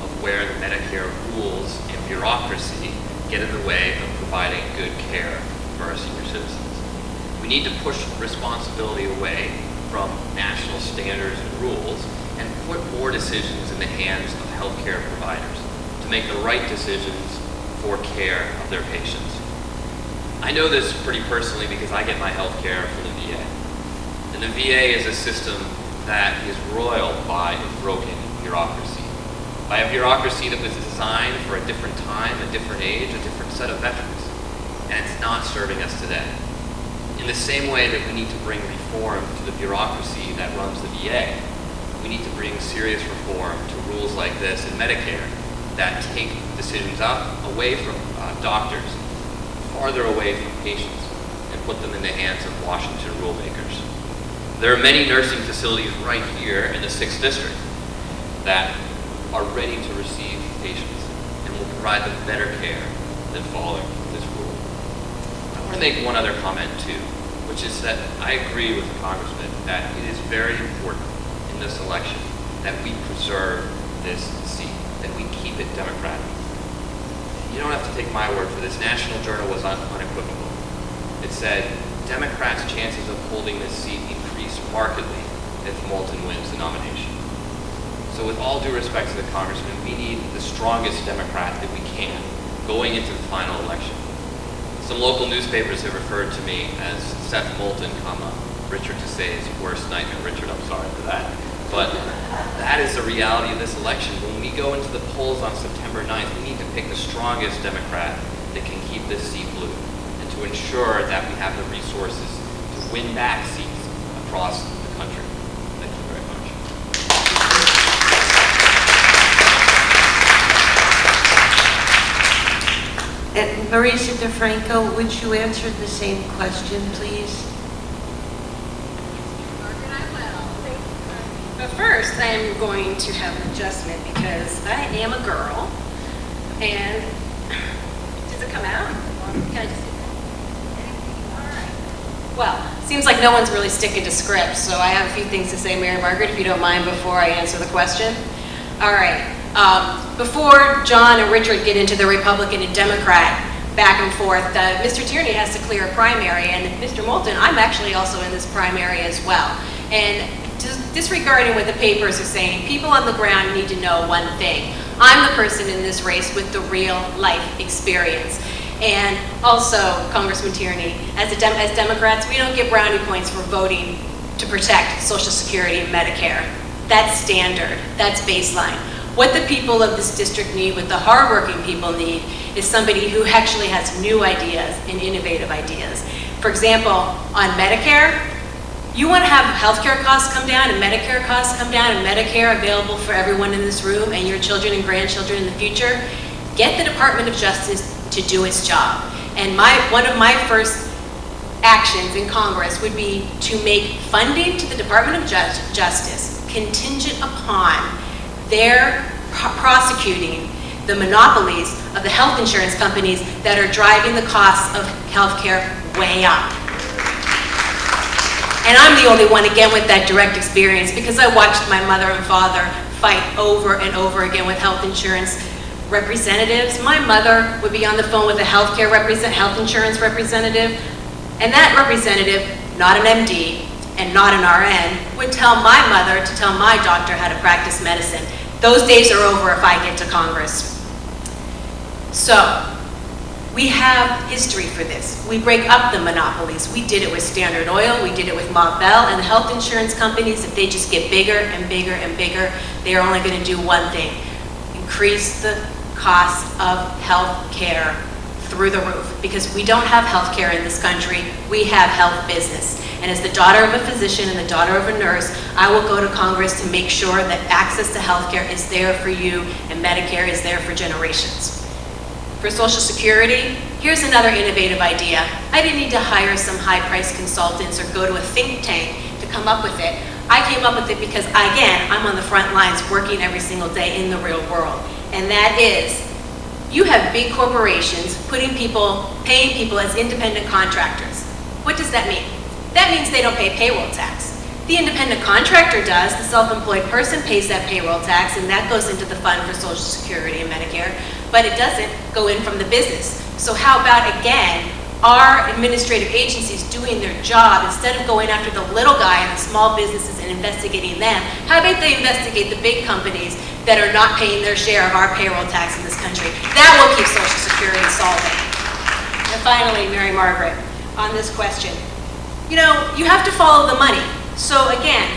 of where the Medicare rules and bureaucracy get in the way of providing good care for our senior citizens. We need to push responsibility away from national standards and rules and put more decisions in the hands of healthcare providers to make the right decisions for care of their patients. I know this pretty personally because I get my health care from the VA. And the VA is a system that is roiled by a broken bureaucracy. By a bureaucracy that was designed for a different time, a different age, a different set of veterans. And it's not serving us today. In the same way that we need to bring reform to the bureaucracy that runs the VA, we need to bring serious reform to rules like this in Medicare that take decisions away from doctors, farther away from patients, and put them in the hands of Washington rulemakers. There are many nursing facilities right here in the 6th District that are ready to receive patients and will provide them better care than following this rule. I want to make one other comment too, which is that I agree with the Congressman that it is very important in this election that we preserve this seat, that we keep it Democratic. You don't have to take my word for this. National Journal was unequivocal. It said, Democrats' chances of holding this seat increase markedly if Moulton wins the nomination. So with all due respect to the Congressman, we need the strongest Democrat that we can going into the final election. Some local newspapers have referred to me as Seth Moulton, Richard Tassay's worst nightmare. Richard, I'm sorry for that. But that is the reality of this election. When we go into the polls on September 9th, we need to pick the strongest Democrat that can keep this seat blue and to ensure that we have the resources to win back seats across the country. Thank you very much. And Marisa DeFranco, would you answer the same question, please? first, I am going to have an adjustment because I am a girl. And does it come out? Can I just see that? All right. Well, seems like no one's really sticking to script, so I have a few things to say, Mary Margaret, if you don't mind, before I answer the question. All right. Before John and Richard get into the Republican and Democrat back and forth, Mr. Tierney has to clear a primary, and Mr. Moulton, I'm actually also in this primary as well. And disregarding what the papers are saying, people on the ground need to know one thing. I'm the person in this race with the real life experience. And also, Congressman Tierney, as Democrats, we don't get brownie points for voting to protect Social Security and Medicare. That's standard, that's baseline. What the people of this district need, what the hardworking people need, is somebody who actually has new ideas and innovative ideas. For example, on Medicare, you want to have healthcare costs come down and Medicare costs come down and Medicare available for everyone in this room and your children and grandchildren in the future, get the Department of Justice to do its job. And one of my first actions in Congress would be to make funding to the Department of Justice contingent upon their prosecuting the monopolies of the health insurance companies that are driving the costs of healthcare way up. And I'm the only one, again, with that direct experience because I watched my mother and father fight over and over again with health insurance representatives. My mother would be on the phone with a health insurance representative, and that representative, not an MD and not an RN, would tell my mother to tell my doctor how to practice medicine. Those days are over if I get to Congress. So, we have history for this. We break up the monopolies. We did it with Standard Oil, we did it with Mont Bell, and the health insurance companies, if they just get bigger and bigger and bigger, they are only going to do one thing: increase the cost of health care through the roof. Because we don't have health care in this country, we have health business. And as the daughter of a physician and the daughter of a nurse, I will go to Congress to make sure that access to health care is there for you and Medicare is there for generations. For Social Security, here's another innovative idea. I didn't need to hire some high-priced consultants or go to a think tank to come up with it. I came up with it because, again, I'm on the front lines working every single day in the real world. And that is, you have big corporations paying people as independent contractors. What does that mean? That means they don't pay payroll tax. The independent contractor does. The self-employed person pays that payroll tax, and that goes into the fund for Social Security and Medicare, but it doesn't go in from the business. So how about, again, our administrative agencies doing their job instead of going after the little guy and the small businesses and investigating them? How about they investigate the big companies that are not paying their share of our payroll tax in this country? That will keep Social Security solvent. And finally, Mary Margaret, on this question. You know, you have to follow the money. So again,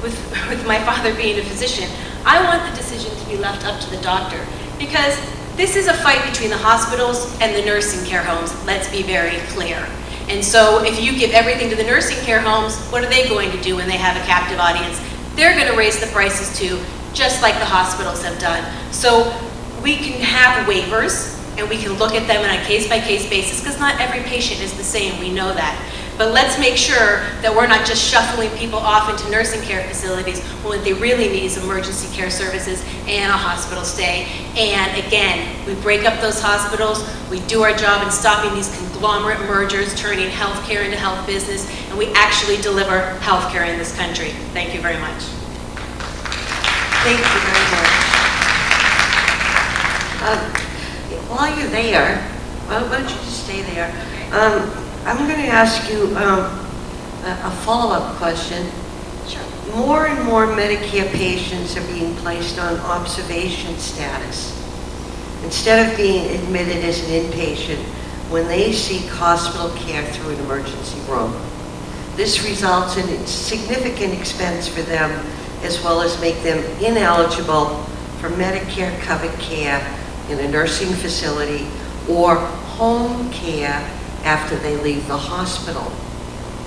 with my father being a physician, I want the decision to be left up to the doctor because this is a fight between the hospitals and the nursing care homes, let's be very clear. And so if you give everything to the nursing care homes, what are they going to do when they have a captive audience? They're going to raise the prices too, just like the hospitals have done. So we can have waivers and we can look at them on a case-by-case basis because not every patient is the same, we know that. But let's make sure that we're not just shuffling people off into nursing care facilities when what they really need is emergency care services and a hospital stay. And again, we break up those hospitals, we do our job in stopping these conglomerate mergers, turning healthcare into health business, and we actually deliver healthcare in this country. Thank you very much. Thank you very much. While you're there, why don't you just stay there? I'm going to ask you a follow-up question. Sure. More and more Medicare patients are being placed on observation status instead of being admitted as an inpatient when they seek hospital care through an emergency room. This results in significant expense for them as well as make them ineligible for Medicare-covered care in a nursing facility or home care after they leave the hospital.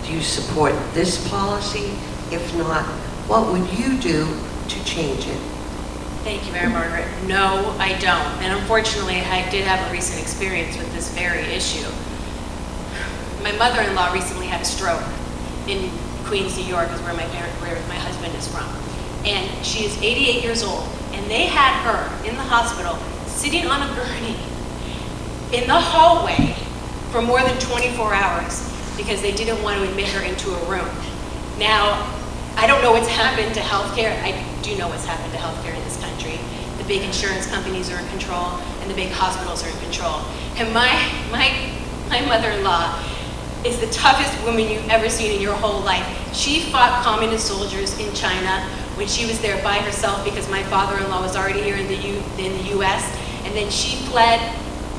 Do you support this policy? If not, what would you do to change it? Thank you, Mary Margaret. No, I don't. And unfortunately, I did have a recent experience with this very issue. My mother-in-law recently had a stroke in Queens, New York, is where my husband is from. and she is 88 years old, and they had her in the hospital sitting on a gurney in the hallway for more than 24 hours because they didn't want to admit her into a room. Now, I don't know what's happened to healthcare. I do know what's happened to healthcare in this country. The big insurance companies are in control, and the big hospitals are in control. And my mother-in-law is the toughest woman you've ever seen in your whole life. She fought communist soldiers in China when she was there by herself because my father-in-law was already here in the U.S. And then she fled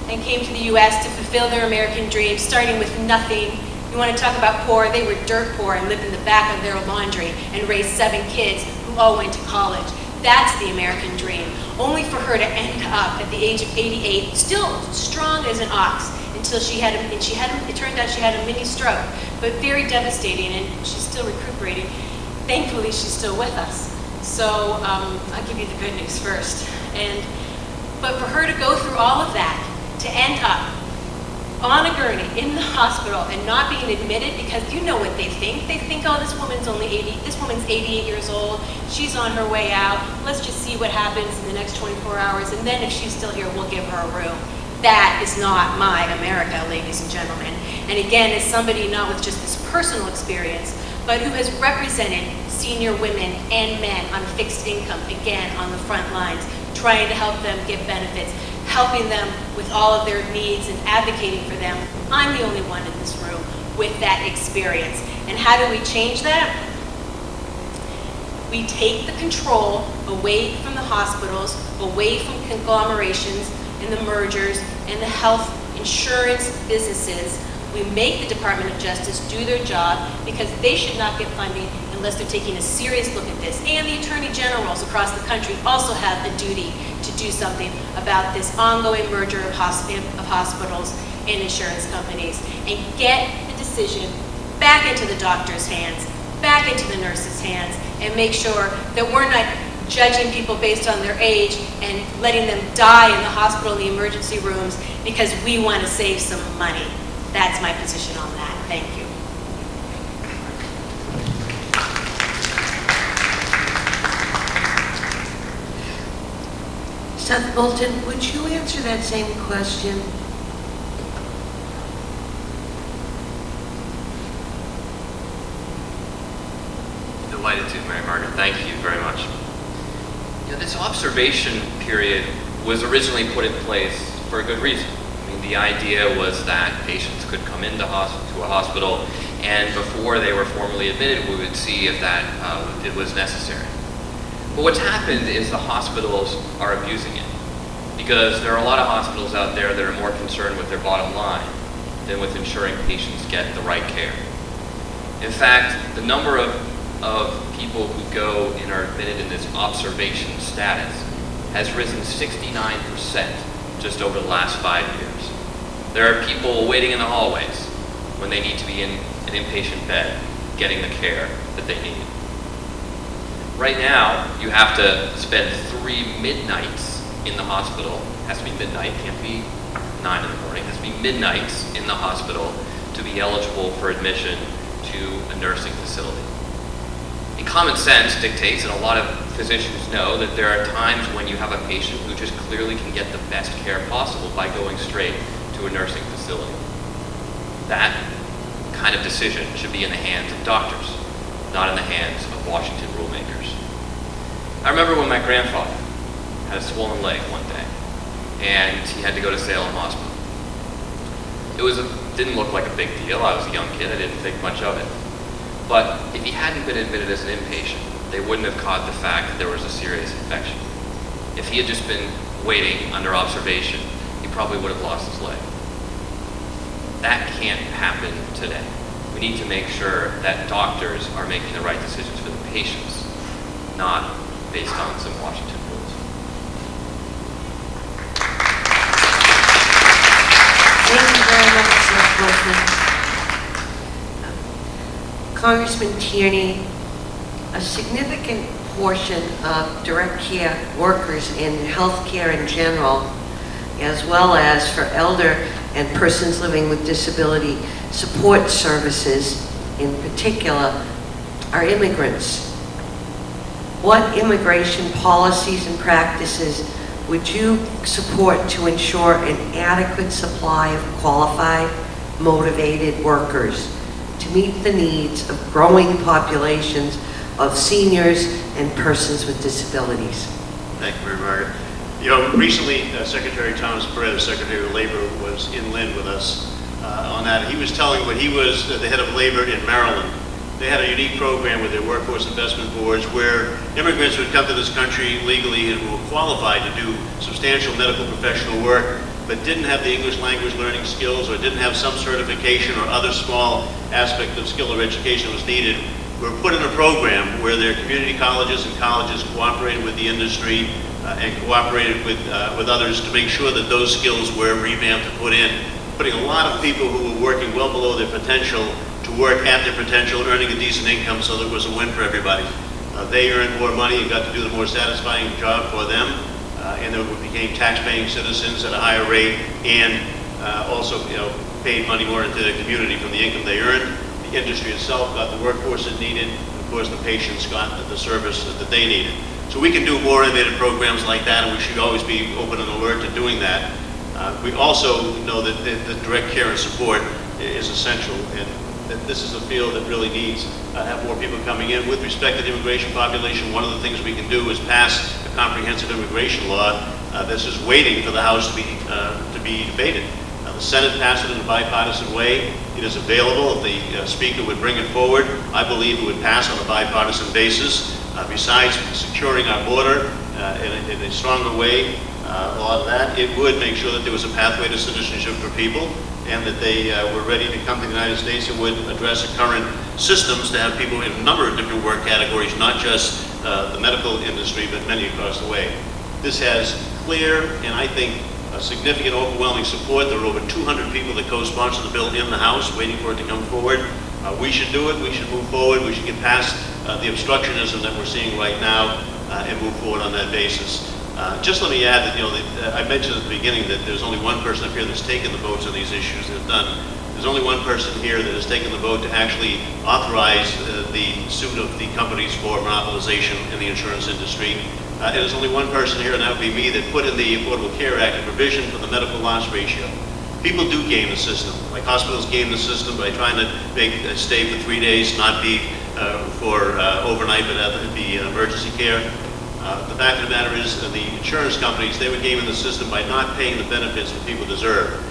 and came to the U.S. to fulfill their American dream, starting with nothing. You want to talk about poor? They were dirt poor and lived in the back of their laundry and raised 7 kids who all went to college. That's the American dream. Only for her to end up at the age of 88, still strong as an ox, until it turned out she had a mini stroke, but very devastating, and she's still recuperating. Thankfully, she's still with us. So I'll give you the good news first. But for her to go through all of that, to end up on a gurney in the hospital and not being admitted, because you know what they think. They think, oh, this woman's 88 years old, she's on her way out, let's just see what happens in the next 24 hours, and then if she's still here, we'll give her a room. That is not my America, ladies and gentlemen. And again, as somebody not with just this personal experience, but who has represented senior women and men on fixed income, again, on the front lines, trying to help them get benefits, helping them with all of their needs and advocating for them. I'm the only one in this room with that experience. And how do we change that? We take the control away from the hospitals, away from conglomerations and the mergers and the health insurance businesses. We make the Department of Justice do their job because they should not get funding unless they're taking a serious look at this. And the attorney generals across the country also have a duty to do something about this ongoing merger of hospitals and insurance companies and get the decision back into the doctor's hands, back into the nurse's hands, and make sure that we're not judging people based on their age and letting them die in the hospital, in the emergency rooms, because we want to save some money. That's my position on that. Thank you. Seth Bolton, would you answer that same question? Delighted to, Mary Margaret. Thank you very much. This observation period was originally put in place for a good reason. I mean, the idea was that patients could come into a hospital, and before they were formally admitted, we would see if that it was necessary. But what's happened is the hospitals are abusing it, because there are a lot of hospitals out there that are more concerned with their bottom line than with ensuring patients get the right care. In fact, the number of people who go and are admitted in this observation status has risen 69% just over the last 5 years. There are people waiting in the hallways when they need to be in an inpatient bed getting the care that they need. Right now, you have to spend 3 midnights in the hospital. It has to be midnight, can't be 9 in the morning. It has to be midnights in the hospital to be eligible for admission to a nursing facility. And common sense dictates, and a lot of physicians know, that there are times when you have a patient who just clearly can get the best care possible by going straight to a nursing facility. That kind of decision should be in the hands of doctors, not in the hands of Washington rulemakers. I remember when my grandfather had a swollen leg one day, and he had to go to Salem Hospital. It didn't look like a big deal. I was a young kid. I didn't think much of it. But if he hadn't been admitted as an inpatient, they wouldn't have caught the fact that there was a serious infection. If he had just been waiting under observation, he probably would have lost his leg. That can't happen today. We need to make sure that doctors are making the right decisions for the patients, not based on some Washington rules. Thank you very much, Seth Bolton. Congressman Tierney, a significant portion of direct care workers in healthcare in general, as well as for elder and persons living with disability support services in particular, are immigrants. what immigration policies and practices would you support to ensure an adequate supply of qualified, motivated workers to meet the needs of growing populations of seniors and persons with disabilities? Thank you, Mary Margaret. You know, recently, Secretary Thomas Perez, Secretary of Labor, was in Lynn with us on that. He was telling when he was the head of labor in Maryland, they had a unique program with their workforce investment boards where immigrants would come to this country legally and who were qualified to do substantial medical professional work, but didn't have the English language learning skills or didn't have some certification or other small aspect of skill or education that was needed, were put in a program where their community colleges and colleges cooperated with the industry and cooperated with others to make sure that those skills were revamped and put in, putting a lot of people who were working well below their potential to work at their potential, earning a decent income so that it was a win for everybody. They earned more money and got to do the more satisfying job for them, and they became tax-paying citizens at a higher rate, and also, paid money more into the community from the income they earned. The industry itself got the workforce it needed, and of course the patients got the service that they needed. So we can do more innovative programs like that, and we should always be open and alert to doing that. We also know that the direct care and support is essential, and that this is a field that really needs to have more people coming in. With respect to the immigration population, one of the things we can do is pass a comprehensive immigration law. This is waiting for the House to be debated. The Senate passed it in a bipartisan way. It is available. If the Speaker would bring it forward, I believe it would pass on a bipartisan basis. Besides securing our border in a stronger way, a lot of that, it would make sure that there was a pathway to citizenship for people and that they were ready to come to the United States and would address the current systems to have people in a number of different work categories, not just the medical industry, but many across the way. This has clear and I think significant overwhelming support. There are over 200 people that co-sponsor the bill in the House waiting for it to come forward. We should do it. We should move forward. We should get past the obstructionism that we're seeing right now and move forward on that basis. Just let me add that, I mentioned at the beginning that there's only one person up here that's taken the votes on these issues that have done. There's only one person here that has taken the vote to actually authorize the suit of the companies for monopolization in the insurance industry. And there's only one person here, and that would be me, that put in the Affordable Care Act a provision for the medical loss ratio. People do game the system, like hospitals game the system by trying to make a stay for 3 days, not be for overnight, but have it be emergency care. The fact of the matter is the insurance companies, they were gaming the system by not paying the benefits that people deserve.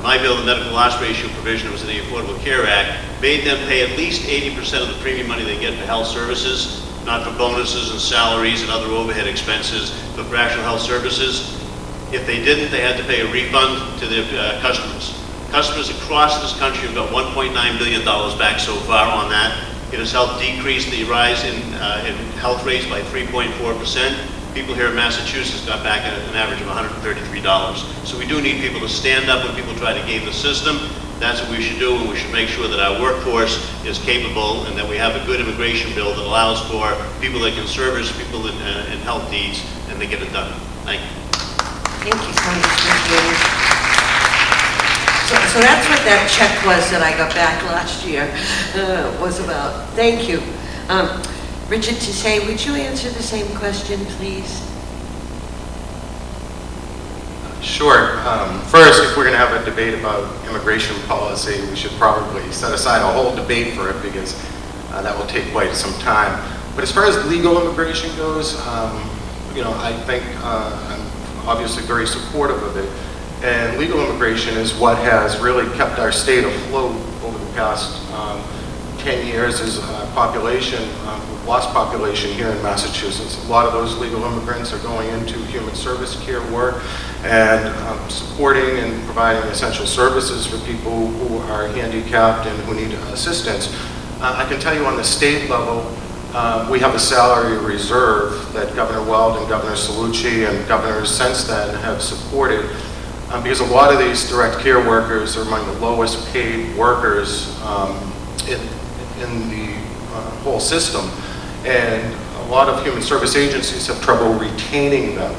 My bill, the medical loss ratio provision, was in the Affordable Care Act, made them pay at least 80% of the premium money they get for health services, not for bonuses and salaries and other overhead expenses, but for actual health services. If they didn't, they had to pay a refund to their customers. Customers across this country have got $1.9 billion back so far on that. It has helped decrease the rise in health rates by 3.4%. People here in Massachusetts got back an average of $133. So we do need people to stand up when people try to game the system. That's what we should do, and we should make sure that our workforce is capable and that we have a good immigration bill that allows for people that can service people in health needs, and they get it done. Thank you. Thank you so much, Mr. So that's what that check was that I got back last year was about. Thank you. Richard Tisset, would you answer the same question, please? Sure. First, if we're going to have a debate about immigration policy, we should probably set aside a whole debate for it because that will take quite some time. But as far as legal immigration goes, I think I'm obviously very supportive of it. And legal immigration is what has really kept our state afloat over the past 10 years as a population, we've lost population here in Massachusetts. A lot of those legal immigrants are going into human service care work and supporting and providing essential services for people who are handicapped and who need assistance. I can tell you on the state level, we have a salary reserve that Governor Weld and Governor Cellucci and governors since then have supported because a lot of these direct care workers are among the lowest paid workers in the whole system, and a lot of human service agencies have trouble retaining them.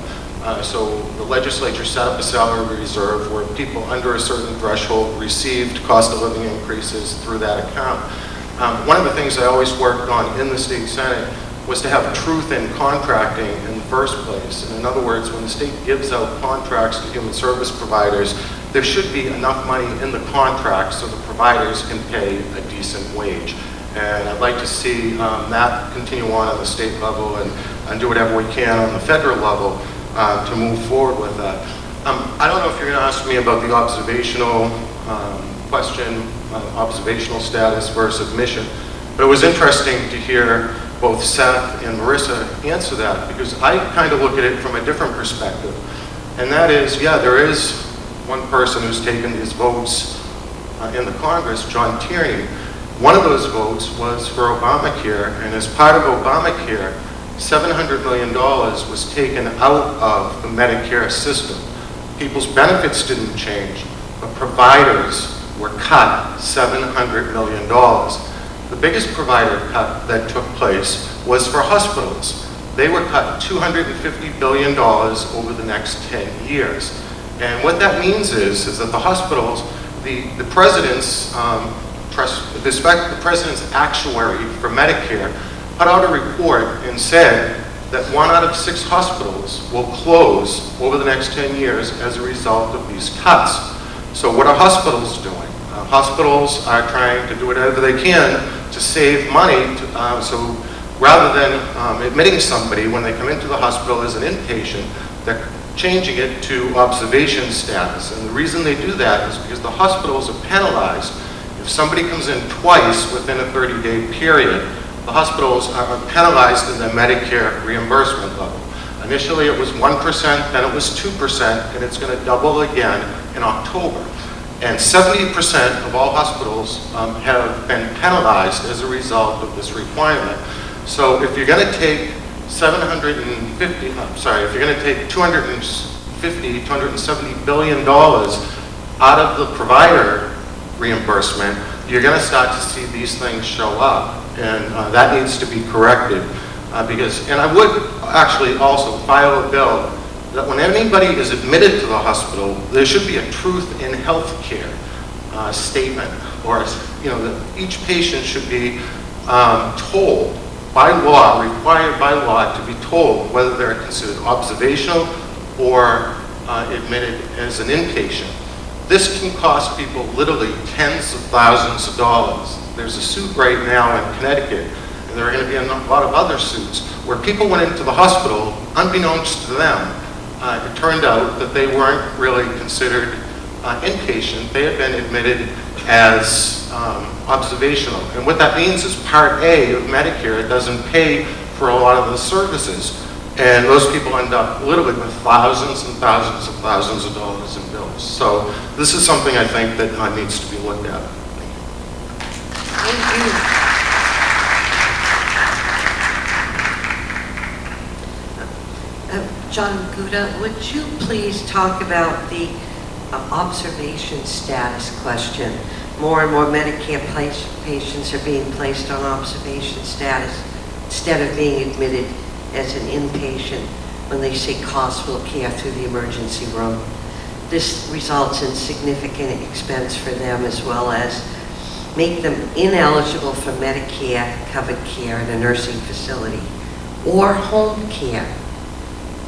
So the legislature set up a salary reserve where people under a certain threshold received cost of living increases through that account. One of the things I always worked on in the state Senate was to have truth in contracting in the first place. And in other words, when the state gives out contracts to human service providers, there should be enough money in the contract so the providers can pay a decent wage. And I'd like to see that continue on the state level and do whatever we can on the federal level to move forward with that. I don't know if you're going to ask me about the observational question, observational status versus admission, but it was interesting to hear both Seth and Marissa answer that, because I kind of look at it from a different perspective. And that is, yeah, there is one person who's taken these votes in the Congress, John Tierney. One of those votes was for Obamacare, and as part of Obamacare, $700 million was taken out of the Medicare system. People's benefits didn't change, but providers were cut $700 million. The biggest provider cut that took place was for hospitals. They were cut $250 billion over the next 10 years. And what that means is that the hospitals, the president's the president's actuary for Medicare put out a report and said that 1 out of 6 hospitals will close over the next 10 years as a result of these cuts. So what are hospitals doing? Hospitals are trying to do whatever they can to save money. So rather than admitting somebody when they come into the hospital as an inpatient, they're changing it to observation status. And the reason they do that is because the hospitals are penalized. If somebody comes in twice within a 30-day period, the hospitals are penalized in their Medicare reimbursement level. Initially it was 1%, then it was 2%, and it's going to double again in October. And 70% of all hospitals have been penalized as a result of this requirement. So if you're going to take if you're going to take $270 billion out of the provider reimbursement, you're going to start to see these things show up, and that needs to be corrected. And I would actually also file a bill that when anybody is admitted to the hospital, there should be a truth in health care statement, or that each patient should be told by law, required by law, to be told whether they're considered observational or admitted as an inpatient. This can cost people literally tens of thousands of dollars. There's a suit right now in Connecticut, and there are going to be a lot of other suits, where people went into the hospital, unbeknownst to them, it turned out that they weren't really considered inpatient. They had been admitted as observational. And what that means is Part A of Medicare doesn't pay for a lot of the services. And those people end up literally with thousands and thousands and thousands of dollars in bills. So this is something I think that needs to be looked at. Thank you. John Gouda, would you please talk about the observation status question? More and more Medicare patients are being placed on observation status instead of being admitted as an inpatient when they seek hospital care through the emergency room. This results in significant expense for them, as well as make them ineligible for Medicare covered care in a nursing facility or home care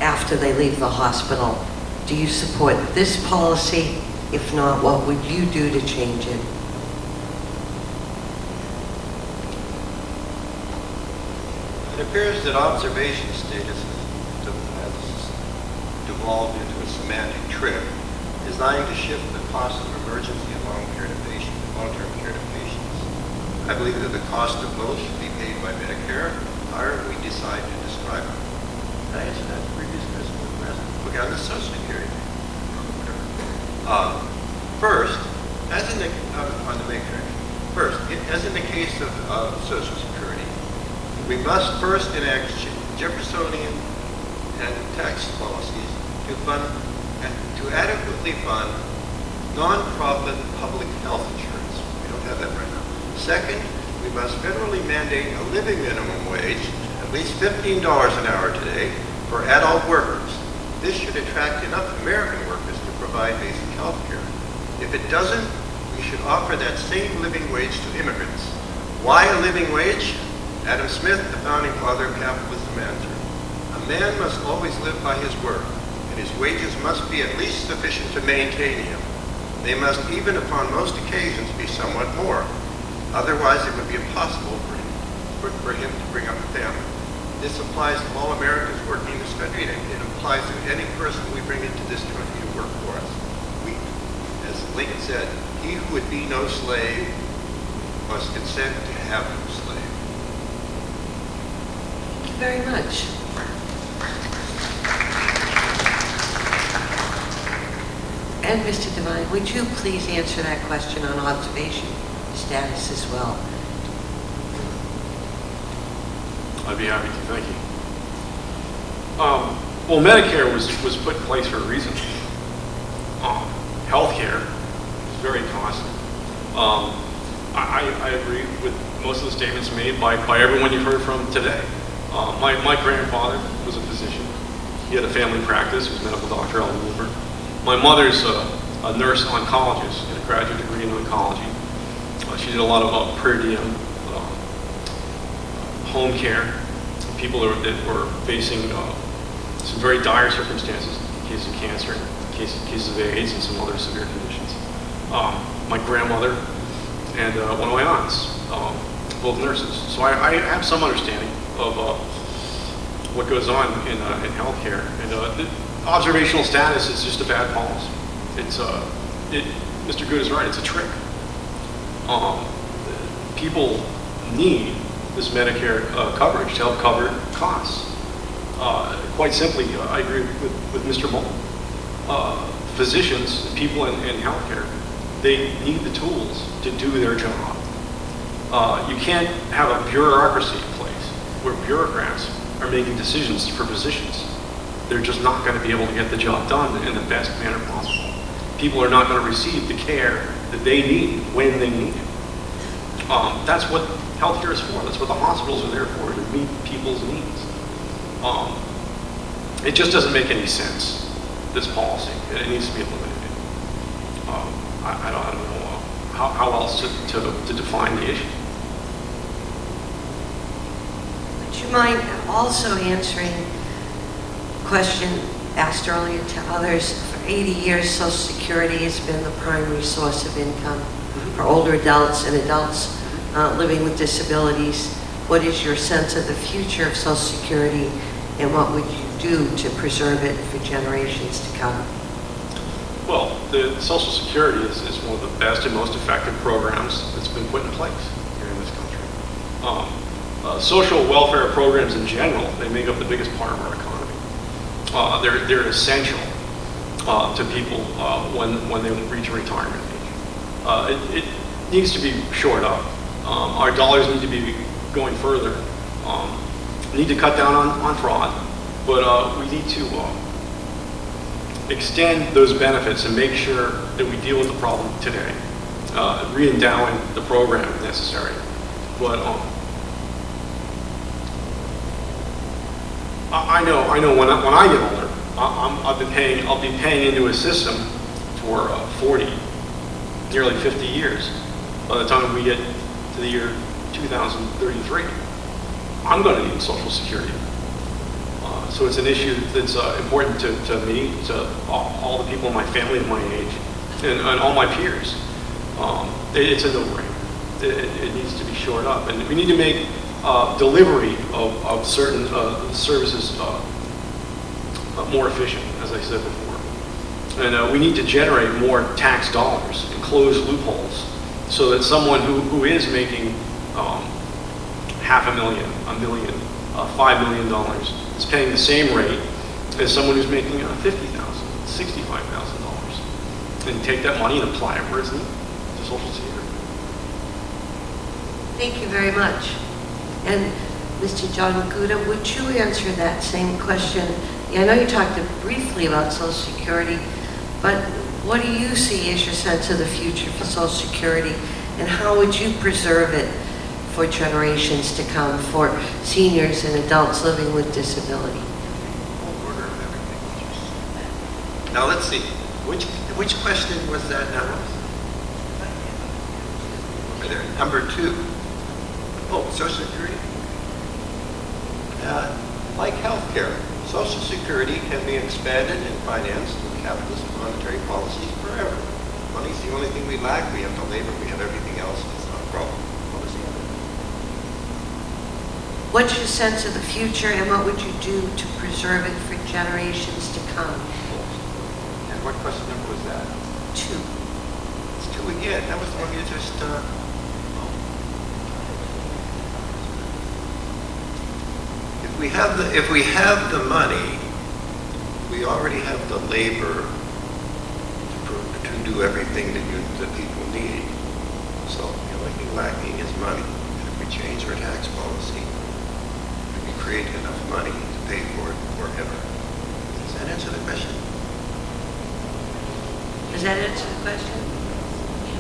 after they leave the hospital. Do you support this policy? If not, what would you do to change it? It appears that observation status has devolved into a semantic trick designed to shift the cost of emergency and long-term care to patients. I believe that the cost of both should be paid by Medicare, however we decide to describe it. Did I answer that previous question? Okay, on the Social Security. First, as in the case of Social Security, we must first enact Jeffersonian and tax policies to adequately fund non-profit public health insurance. We don't have that right now. Second, we must federally mandate a living minimum wage, at least $15 an hour today, for adult workers. This should attract enough American workers to provide basic health care. If it doesn't, we should offer that same living wage to immigrants. Why a living wage? Adam Smith, the founding father of capitalism, answered, "A man must always live by his work, and his wages must be at least sufficient to maintain him. They must, even upon most occasions, be somewhat more. Otherwise, it would be impossible for him to bring up a family." This applies to all Americans working in this country, and it applies to any person we bring into this country to work for us. As Lincoln said, he who would be no slave must consent to have no slave. Thank you very much. And Mr. Devine, would you please answer that question on observation status as well? I'd be happy to, thank you. Well, Medicare was put in place for a reason. Healthcare is very costly. I agree with most of the statements made by everyone you've heard from today. My grandfather was a physician. He had a family practice, he was a medical doctor out in Woodburn. My mother's a nurse oncologist, had a graduate degree in oncology. She did a lot of per diem, home care, people that were facing some very dire circumstances, in case of cancer, cases of AIDS, and some other severe conditions. My grandmother and one of my aunts, both nurses. So I have some understanding of what goes on in healthcare. And the observational status is just a bad policy. Mr. Good is right, it's a trick. People need this Medicare coverage to help cover costs. Quite simply, I agree with Mr. Mull. Physicians, people in healthcare, they need the tools to do their job. You can't have a bureaucracy in place where bureaucrats are making decisions for physicians. They're just not going to be able to get the job done in the best manner possible. People are not going to receive the care that they need when they need it. That's what healthcare is for. That's what the hospitals are there for, to meet people's needs. It just doesn't make any sense, this policy. It needs to be eliminated. I don't know how else to define the issue. Would you mind also answering a question asked earlier to others? For 80 years, Social Security has been the primary source of income for older adults and adults living with disabilities. What is your sense of the future of Social Security, and what would you do to preserve it for generations to come? Well, the Social Security is one of the best and most effective programs that's been put in place here in this country. Social welfare programs in general, they make up the biggest part of our economy. They're essential to people when they reach retirement age. It needs to be shored up. Our dollars need to be going further. We need to cut down on fraud, but we need to extend those benefits and make sure that we deal with the problem today, re-endowing the program if necessary. But I know when I get older, I'll be paying into a system for 40, nearly 50 years. By the time we get to the year 2033, I'm going to need Social Security. So it's an issue that's important to me, to all the people in my family of my age, and all my peers. It's a no-brainer. It needs to be shored up. And we need to make delivery of certain services more efficient, as I said before. And we need to generate more tax dollars and close loopholes so that someone who is making $500,000, $1 million, $5 million is paying the same rate as someone who's making $50,000, $65,000, and take that money and apply it where it's needed to Social Security. Thank you very much. And Mr. John Maguda, would you answer that same question? I know you talked briefly about Social Security, but what do you see as your sense of the future for Social Security, and how would you preserve it for generations to come, for seniors and adults living with disability? Order of everything. Now let's see, which question was that now? Over there, number 2. Oh, Social Security. Like healthcare, Social Security can be expanded and financed through capitalist monetary policies forever. Money's the only thing we lack. We have the labor, we have everything else. It's not a problem. What was the other? What's your sense of the future, and what would you do to preserve it for generations to come? And what question number was that? 2. It's 2 again. That was the one you just, If we have the money, we already have the labor to do everything that people need. So the only thing lacking is money. And if we change our tax policy, we can create enough money to pay for it forever. Does that answer the question? Does that answer the question?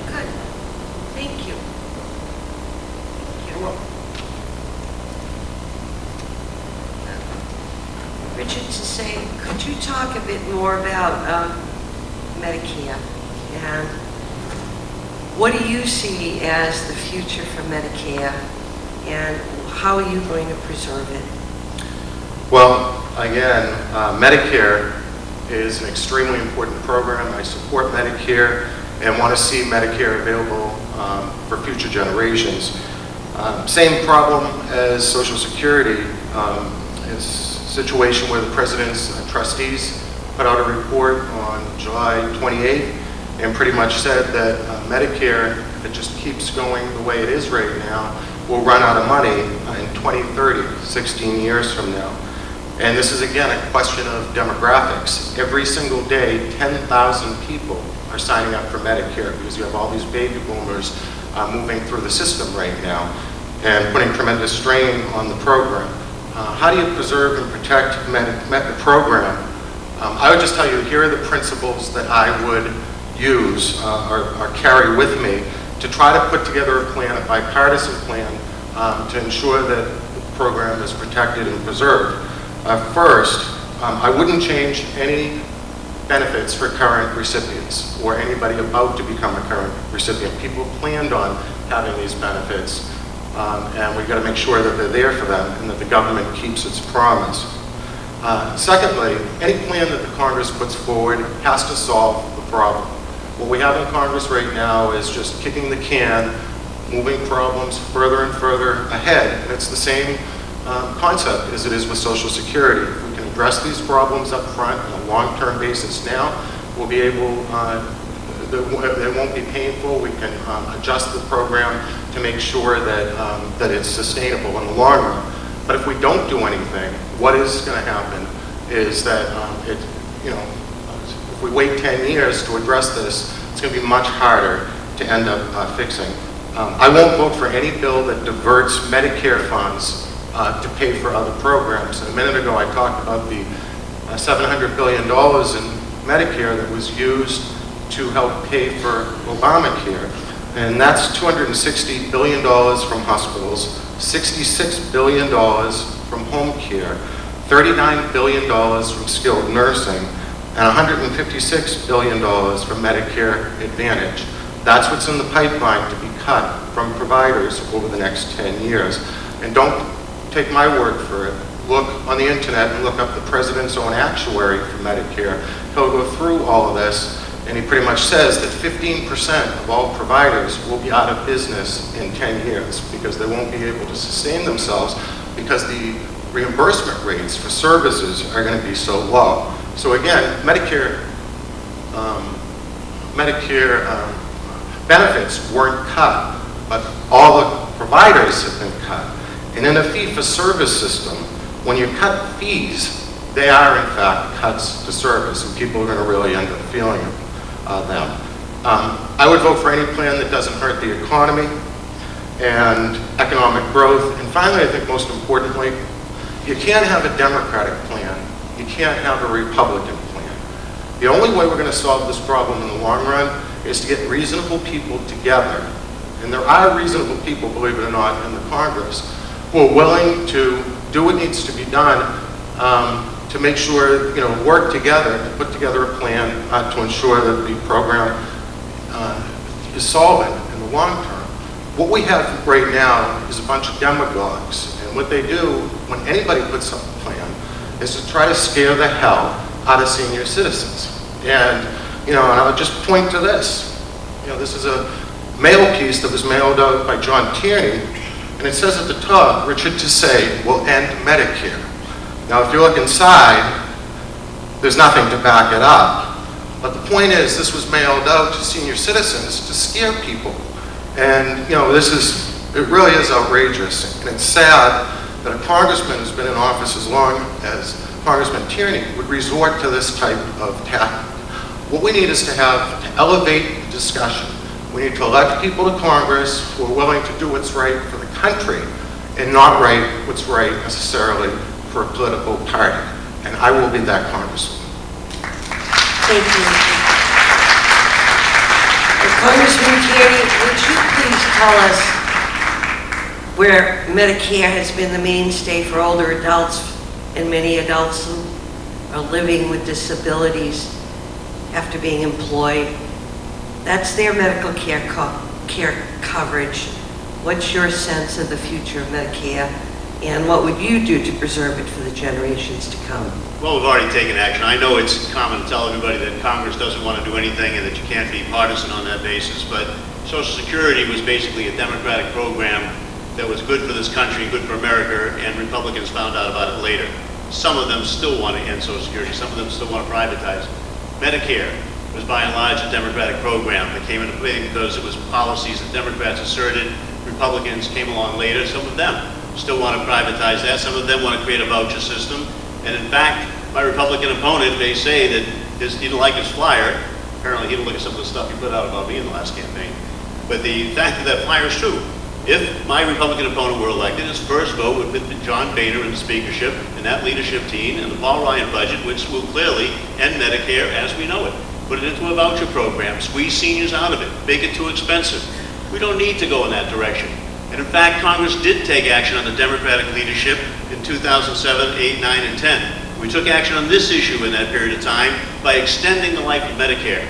Good. Thank you. You're welcome. Richard, to say, could you talk a bit more about Medicare, and what do you see as the future for Medicare, and how are you going to preserve it? Well, again, Medicare is an extremely important program. I support Medicare and want to see Medicare available for future generations. Same problem as Social Security is situation where the President's trustees put out a report on July 28th and pretty much said that Medicare, if it just keeps going the way it is right now, will run out of money in 2030, 16 years from now. And this is again a question of demographics. Every single day, 10,000 people are signing up for Medicare because you have all these baby boomers moving through the system right now and putting tremendous strain on the program. How do you preserve and protect the program? I would just tell you, here are the principles that I would use or carry with me to try to put together a plan, a bipartisan plan, to ensure that the program is protected and preserved. First, I wouldn't change any benefits for current recipients or anybody about to become a current recipient. People planned on having these benefits. And we've got to make sure that they're there for them and that the government keeps its promise. Secondly, any plan that the Congress puts forward has to solve the problem. What we have in Congress right now is just kicking the can, moving problems further and further ahead. And it's the same concept as it is with Social Security. If we can address these problems up front on a long-term basis now, we'll be able it won't be painful. We can adjust the program to make sure that it's sustainable in the long run. But if we don't do anything, what is going to happen is that if we wait 10 years to address this, it's going to be much harder to end up fixing. I won't vote for any bill that diverts Medicare funds to pay for other programs. And a minute ago, I talked about the $700 billion in Medicare that was used to help pay for Obamacare. And that's $260 billion from hospitals, $66 billion from home care, $39 billion from skilled nursing, and $156 billion from Medicare Advantage. That's what's in the pipeline to be cut from providers over the next 10 years. And don't take my word for it. Look on the internet and look up the President's own actuary for Medicare. He'll go through all of this, and he pretty much says that 15% of all providers will be out of business in 10 years because they won't be able to sustain themselves because the reimbursement rates for services are going to be so low. So again, Medicare benefits weren't cut, but all the providers have been cut. And in a fee-for-service system, when you cut fees, they are in fact cuts to service, and people are going to really end up feeling them. I would vote for any plan that doesn't hurt the economy and economic growth. And finally, I think most importantly, you can't have a Democratic plan. You can't have a Republican plan. The only way we're going to solve this problem in the long run is to get reasonable people together. And there are reasonable people, believe it or not, in the Congress who are willing to do what needs to be done to make sure, work together to put together a plan to ensure that the program is solvent in the long term. What we have right now is a bunch of demagogues And what they do when anybody puts up a plan is to try to scare the hell out of senior citizens. And, and I'll just point to this. This is a mail piece that was mailed out by John Tierney, and it says at the top, Richard Tassay will end Medicare. Now, if you look inside, there's nothing to back it up. But the point is, this was mailed out to senior citizens to scare people. And, it really is outrageous. And it's sad that a congressman who's been in office as long as Congressman Tierney would resort to this type of tactic. What we need is to elevate the discussion. We need to elect people to Congress who are willing to do what's right for the country and not what's right necessarily for a political party. And I will be that congressman. Thank you. Congressman Tierney, would you please tell us where Medicare has been the mainstay for older adults and many adults who are living with disabilities after being employed? That's their medical care coverage. What's your sense of the future of Medicare, and what would you do to preserve it for the generations to come? Well, we've already taken action. I know it's common to tell everybody that Congress doesn't want to do anything and that you can't be partisan on that basis, but Social Security was basically a Democratic program that was good for this country, good for America, and Republicans found out about it later. Some of them still want to end Social Security. Some of them still want to privatize. Medicare was by and large a Democratic program that came into play because it was policies that Democrats asserted. Republicans came along later. Some of them still want to privatize that. Some of them want to create a voucher system. And in fact, my Republican opponent may say that he didn't like his flyer. Apparently he didn't look at some of the stuff he put out about me in the last campaign. But the fact that flyer is true. If my Republican opponent were elected, his first vote would be John Boehner in the speakership and that leadership team and the Paul Ryan budget, which will clearly end Medicare as we know it. Put it into a voucher program, squeeze seniors out of it, make it too expensive. We don't need to go in that direction. And in fact, Congress did take action on the Democratic leadership in 2007, 8, 9, and 10. We took action on this issue in that period of time by extending the life of Medicare.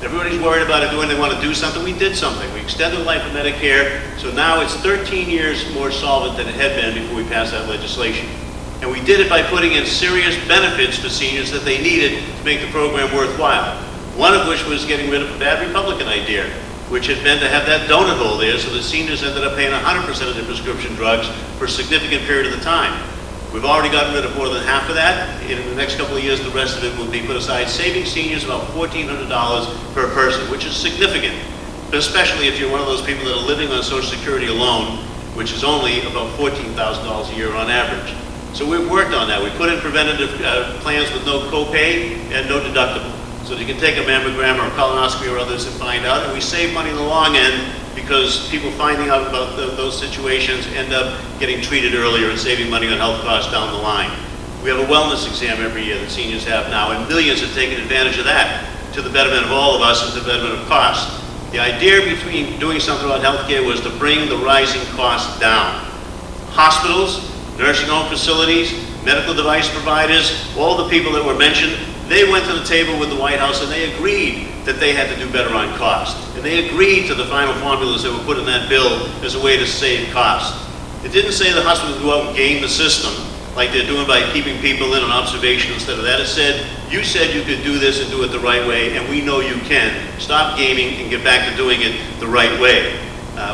Everybody's worried about it when they want to do something. We did something. We extended the life of Medicare, so now it's 13 years more solvent than it had been before we passed that legislation. And we did it by putting in serious benefits for seniors that they needed to make the program worthwhile. One of which was getting rid of a bad Republican idea, which had been to have that donut hole there so that seniors ended up paying 100% of their prescription drugs for a significant period of the time. We've already gotten rid of more than half of that. In the next couple of years, the rest of it will be put aside, saving seniors about $1,400 per person, which is significant, especially if you're one of those people that are living on Social Security alone, which is only about $14,000 a year on average. So we've worked on that. We put in preventative plans with no copay and no deductible, so that you can take a mammogram or a colonoscopy or others and find out, and we save money in the long end because people finding out about those situations end up getting treated earlier and saving money on health costs down the line. We have a wellness exam every year that seniors have now, and millions have taken advantage of that to the betterment of all of us and to the betterment of cost. The idea between doing something about healthcare was to bring the rising costs down. Hospitals, nursing home facilities, medical device providers, all the people that were mentioned, they went to the table with the White House and they agreed that they had to do better on cost. And they agreed to the final formulas that were put in that bill as a way to save cost. It didn't say the hospitals go out and game the system like they're doing by keeping people in on observation instead of that. It said, you said you could do this and do it the right way, and we know you can. Stop gaming and get back to doing it the right way.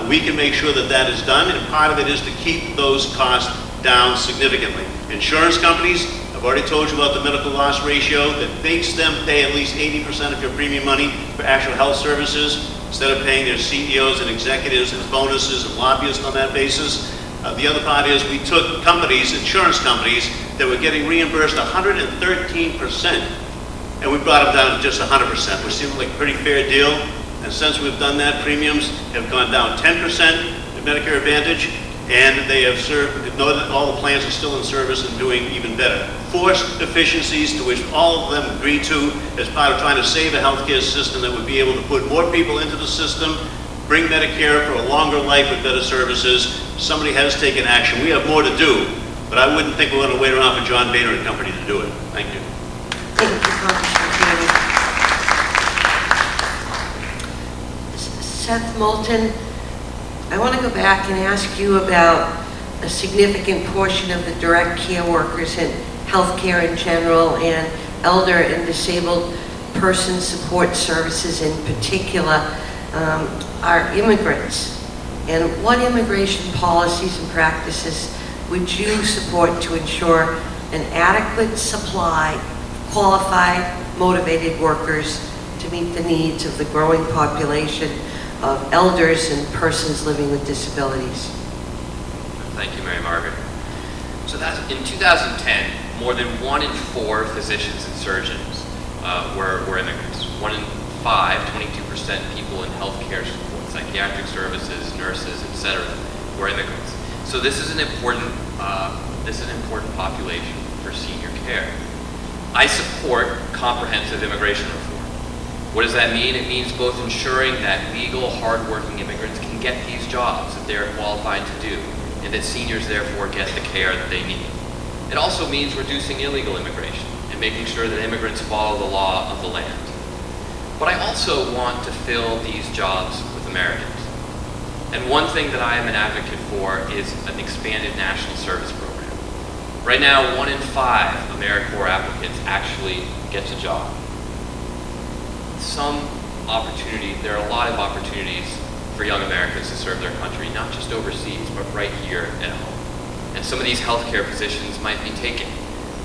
We can make sure that that is done, and part of it is to keep those costs down significantly. Insurance companies, I've already told you about the medical loss ratio that makes them pay at least 80% of your premium money for actual health services instead of paying their CEOs and executives and bonuses and lobbyists on that basis. The other part is we took companies, insurance companies, that were getting reimbursed 113%, and we brought them down to just 100%, which seemed like a pretty fair deal. And since we've done that, premiums have gone down 10% in Medicare Advantage, and they have served, all the plans are still in service and doing even better. Forced efficiencies to which all of them agreed to as part of trying to save a healthcare system that would be able to put more people into the system, bring Medicare for a longer life with better services. Somebody has taken action. We have more to do, but I wouldn't think we're going to wait around for John Boehner and company to do it. Thank you. Thank you, Congressman Tierney. Seth Moulton, I want to go back and ask you about a significant portion of the direct care workers in healthcare in general and elder and disabled person support services in particular are immigrants. And what immigration policies and practices would you support to ensure an adequate supply of qualified, motivated workers to meet the needs of the growing population of elders and persons living with disabilities? Thank you, Mary Margaret. So that's, in 2010, more than 1 in 4 physicians and surgeons were immigrants. 1 in 5, 22% people in healthcare support, psychiatric services, nurses, etc., were immigrants. So this is an important population for senior care. I support comprehensive immigration reform. What does that mean? It means both ensuring that legal, hardworking immigrants can get these jobs that they are qualified to do, and that seniors therefore get the care that they need. It also means reducing illegal immigration and making sure that immigrants follow the law of the land. But I also want to fill these jobs with Americans. And one thing that I am an advocate for is an expanded national service program. Right now, 1 in 5 AmeriCorps applicants actually gets a job. There are a lot of opportunities for young Americans to serve their country, not just overseas, but right here at home. And some of these healthcare positions might be taken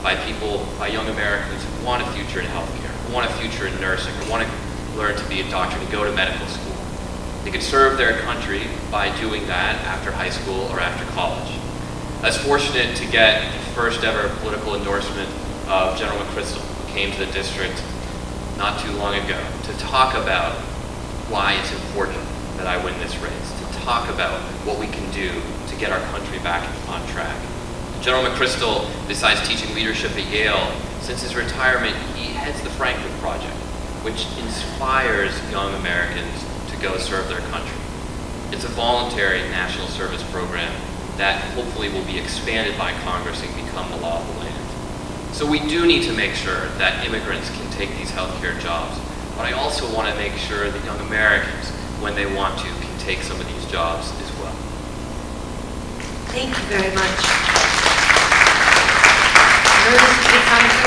by young Americans who want a future in healthcare, who want a future in nursing, who want to learn to be a doctor, to go to medical school. They can serve their country by doing that after high school or after college. I was fortunate to get the first ever political endorsement of General McChrystal, who came to the district not too long ago to talk about why it's important that I win this race, to talk about what we can do to get our country back on track. General McChrystal, besides teaching leadership at Yale, since his retirement, he heads the Franklin Project, which inspires young Americans to go serve their country. It's a voluntary national service program that hopefully will be expanded by Congress and become the law of the land. So we do need to make sure that immigrants can take these healthcare jobs, but I also want to make sure that young Americans, when they want to, can take some of these jobs as well. Thank you very much. Ernest,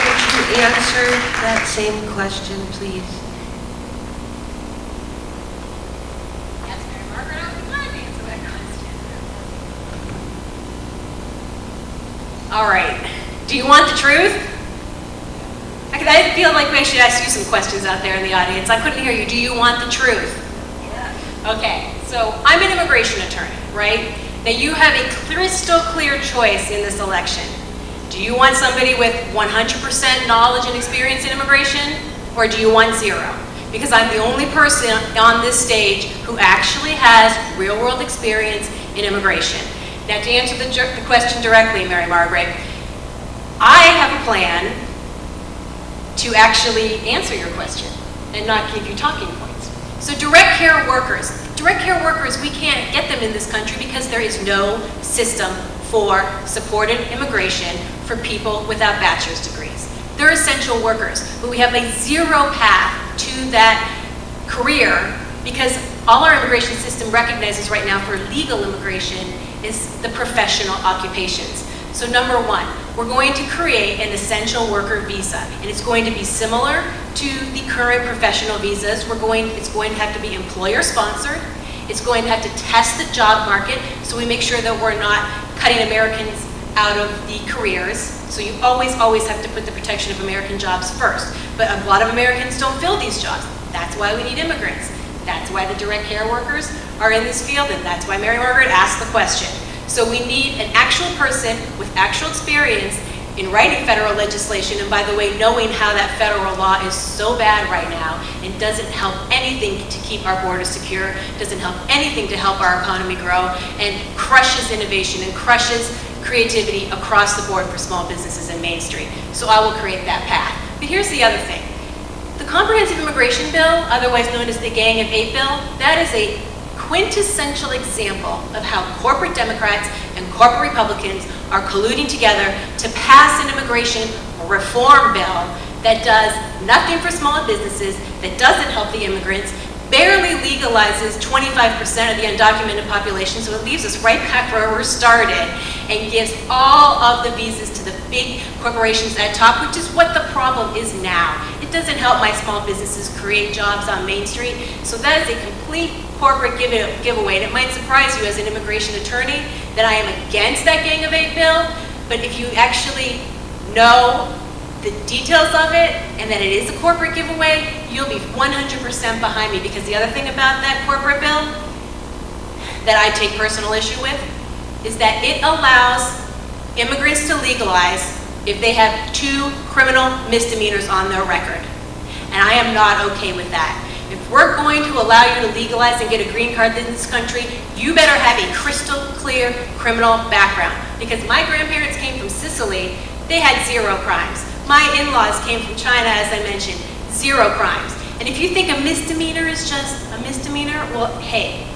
would you answer that same question, please? Yes, Mary Margaret, I would be glad to answer that question. All right. Do you want the truth? I feel like I should ask you some questions out there in the audience. I couldn't hear you. Do you want the truth? Yeah. Okay. So I'm an immigration attorney, right? Now you have a crystal clear choice in this election. Do you want somebody with 100% knowledge and experience in immigration, or do you want 0? Because I'm the only person on this stage who actually has real-world experience in immigration. Now to answer the question directly, Mary Margaret, I have a plan to actually answer your question and not give you talking points. So direct care workers, we can't get them in this country because there is no system for supported immigration for people without bachelor's degrees. They're essential workers, but we have a 0 path to that career because all our immigration system recognizes right now for legal immigration is the professional occupations. So number 1, we're going to create an essential worker visa, and it's going to be similar to the current professional visas. It's going to have to be employer sponsored. It's going to have to test the job market, so we make sure that we're not cutting Americans out of the careers. So you always have to put the protection of American jobs first. But a lot of Americans don't fill these jobs. That's why we need immigrants. That's why the direct care workers are in this field, and that's why Mary Margaret asked the question. So we need an actual person with actual experience in writing federal legislation, and by the way, knowing how that federal law is so bad right now and doesn't help anything to keep our borders secure, doesn't help anything to help our economy grow, and crushes innovation and crushes creativity across the board for small businesses in Main Street. So I will create that path. But here's the other thing. The Comprehensive Immigration Bill, otherwise known as the Gang of 8 bill, that is a quintessential example of how corporate Democrats and corporate Republicans are colluding together to pass an immigration reform bill that does nothing for small businesses, that doesn't help the immigrants, barely legalizes 25% of the undocumented population, so it leaves us right back where we're started and gives all of the visas to the big corporations at top, which is what the problem is now. It doesn't help my small businesses create jobs on Main Street, so that is a complete corporate giveaway. And it might surprise you as an immigration attorney that I am against that Gang of Eight bill, but if you actually know the details of it and that it is a corporate giveaway, you'll be 100% behind me, because the other thing about that corporate bill that I take personal issue with is that it allows immigrants to legalize if they have 2 criminal misdemeanors on their record. And I am not okay with that. If we're going to allow you to legalize and get a green card in this country, you better have a crystal clear criminal background. Because my grandparents came from Sicily, they had 0 crimes. My in-laws came from China, as I mentioned, 0 crimes. And if you think a misdemeanor is just a misdemeanor, well, hey,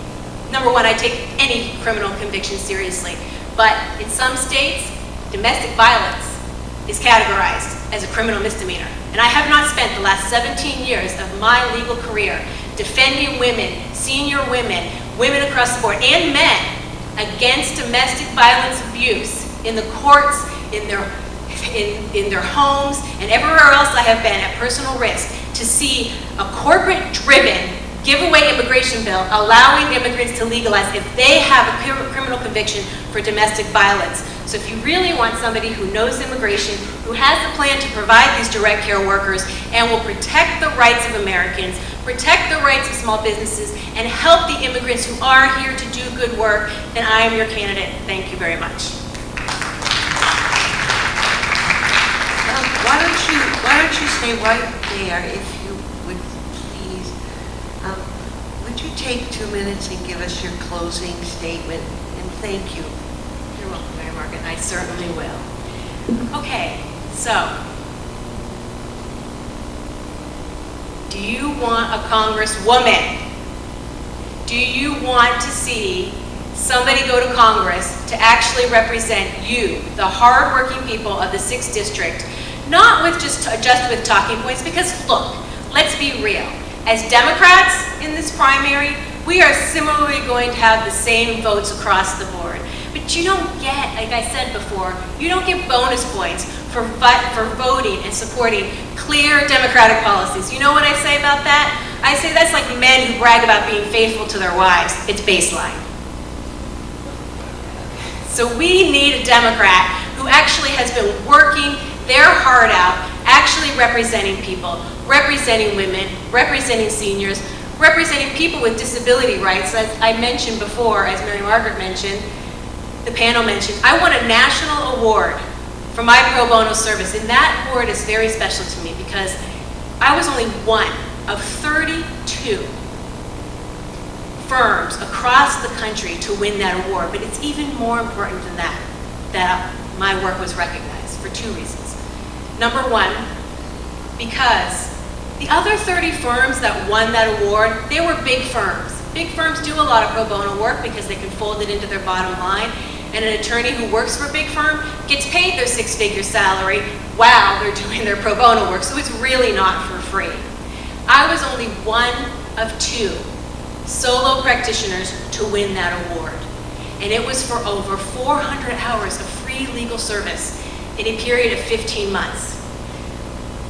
number one, I take any criminal conviction seriously. But in some states, domestic violence is categorized as a criminal misdemeanor. And I have not spent the last 17 years of my legal career defending women, senior women, women across the board, and men against domestic violence abuse in the courts, in their homes, and everywhere else I have been at personal risk to see a corporate-driven giveaway immigration bill allowing immigrants to legalize if they have a criminal conviction for domestic violence. So if you really want somebody who knows immigration, who has a plan to provide these direct care workers and will protect the rights of Americans, protect the rights of small businesses, and help the immigrants who are here to do good work, then I am your candidate. Thank you very much. Why don't you stay right there, if you would please. Would you take 2 minutes and give us your closing statement? And thank you. You're welcome, Mary Margaret. I certainly will. Okay, so do you want a congresswoman? Do you want to see somebody go to Congress to actually represent you, the hardworking people of the 6th District, not with just with talking points? Because look, let's be real. As Democrats in this primary, we are similarly going to have the same votes across the board. But you don't get, like I said before, you don't get bonus points for voting and supporting clear Democratic policies. You know what I say about that? I say that's like men who brag about being faithful to their wives. It's baseline. So we need a Democrat who actually has been working their heart out, actually representing people, representing women, representing seniors, representing people with disability rights. As I mentioned before, as Mary Margaret mentioned, the panel mentioned, I won a national award for my pro bono service, and that award is very special to me because I was only one of 32 firms across the country to win that award. But it's even more important than that, that my work was recognized for 2 reasons. Number one, because the other 30 firms that won that award, they were big firms. Big firms do a lot of pro bono work because they can fold it into their bottom line. And an attorney who works for a big firm gets paid their 6-figure salary while they're doing their pro bono work. So it's really not for free. I was only one of 2 solo practitioners to win that award. And it was for over 400 hours of free legal service in a period of 15 months.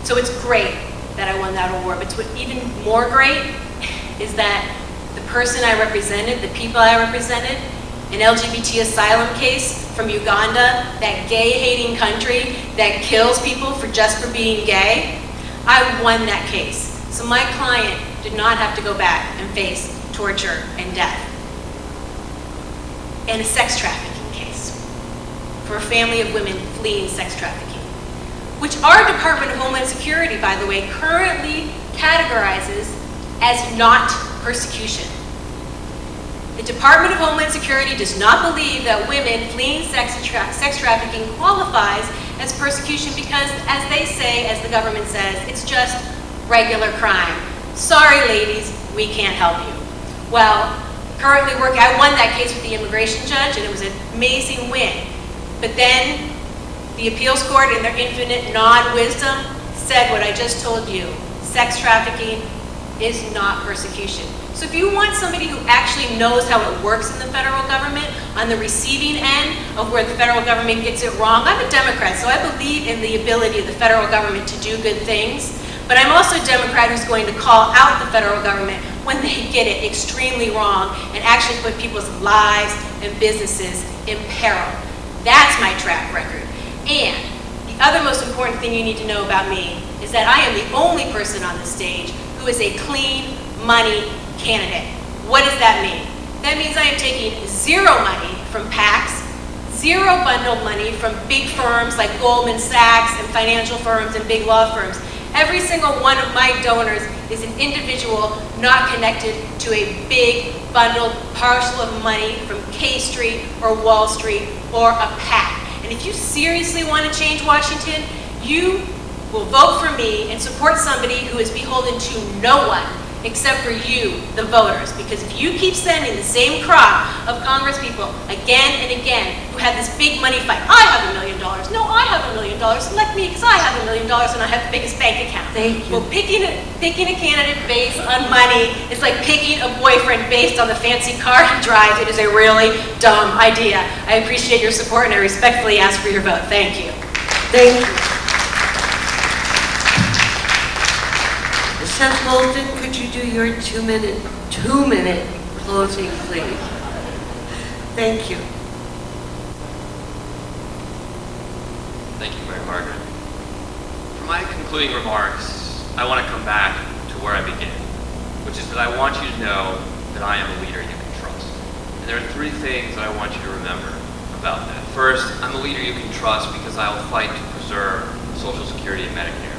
So it's great that I won that award, but what's even more great is that the person I represented, the people I represented, an LGBT asylum case from Uganda, that gay-hating country that kills people just for being gay, I won that case. So my client did not have to go back and face torture and death. And a sex trafficking case for a family of women fleeing sex trafficking, which our Department of Homeland Security, by the way, currently categorizes as not persecution. The Department of Homeland Security does not believe that women fleeing sex trafficking qualifies as persecution because, as they say, as the government says, it's just regular crime. Sorry, ladies, we can't help you. Well, currently I won that case with the immigration judge, and it was an amazing win. But then the appeals court, in their infinite non-wisdom, said what I just told you. Sex trafficking is not persecution. So if you want somebody who actually knows how it works in the federal government, on the receiving end of where the federal government gets it wrong, I'm a Democrat, so I believe in the ability of the federal government to do good things, but I'm also a Democrat who's going to call out the federal government when they get it extremely wrong and actually put people's lives and businesses in peril. That's my track record. And the other most important thing you need to know about me is that I am the only person on the stage who is a clean money candidate. What does that mean? That means I am taking zero money from PACs, zero bundled money from big firms like Goldman Sachs and financial firms and big law firms. Every single one of my donors is an individual not connected to a big bundled parcel of money from K Street or Wall Street or a PAC. And if you seriously want to change Washington, you will vote for me and support somebody who is beholden to no one except for you, the voters. Because if you keep sending the same crop of Congress people again and again who have this big money fight, I have $1 million, no, I have $1 million, elect me because I have $1 million and I have the biggest bank account. Thank you. Well, picking a candidate based on money is like picking a boyfriend based on the fancy car he drives. It is a really dumb idea. I appreciate your support and I respectfully ask for your vote. Thank you. Thank you. Seth Moulton, could you do your two-minute closing, please? Thank you. Thank you, Mary Margaret. For my concluding remarks, I want to come back to where I began, which is that I want you to know that I am a leader you can trust. And there are three things that I want you to remember about that. First, I'm a leader you can trust because I will fight to preserve Social Security and Medicare.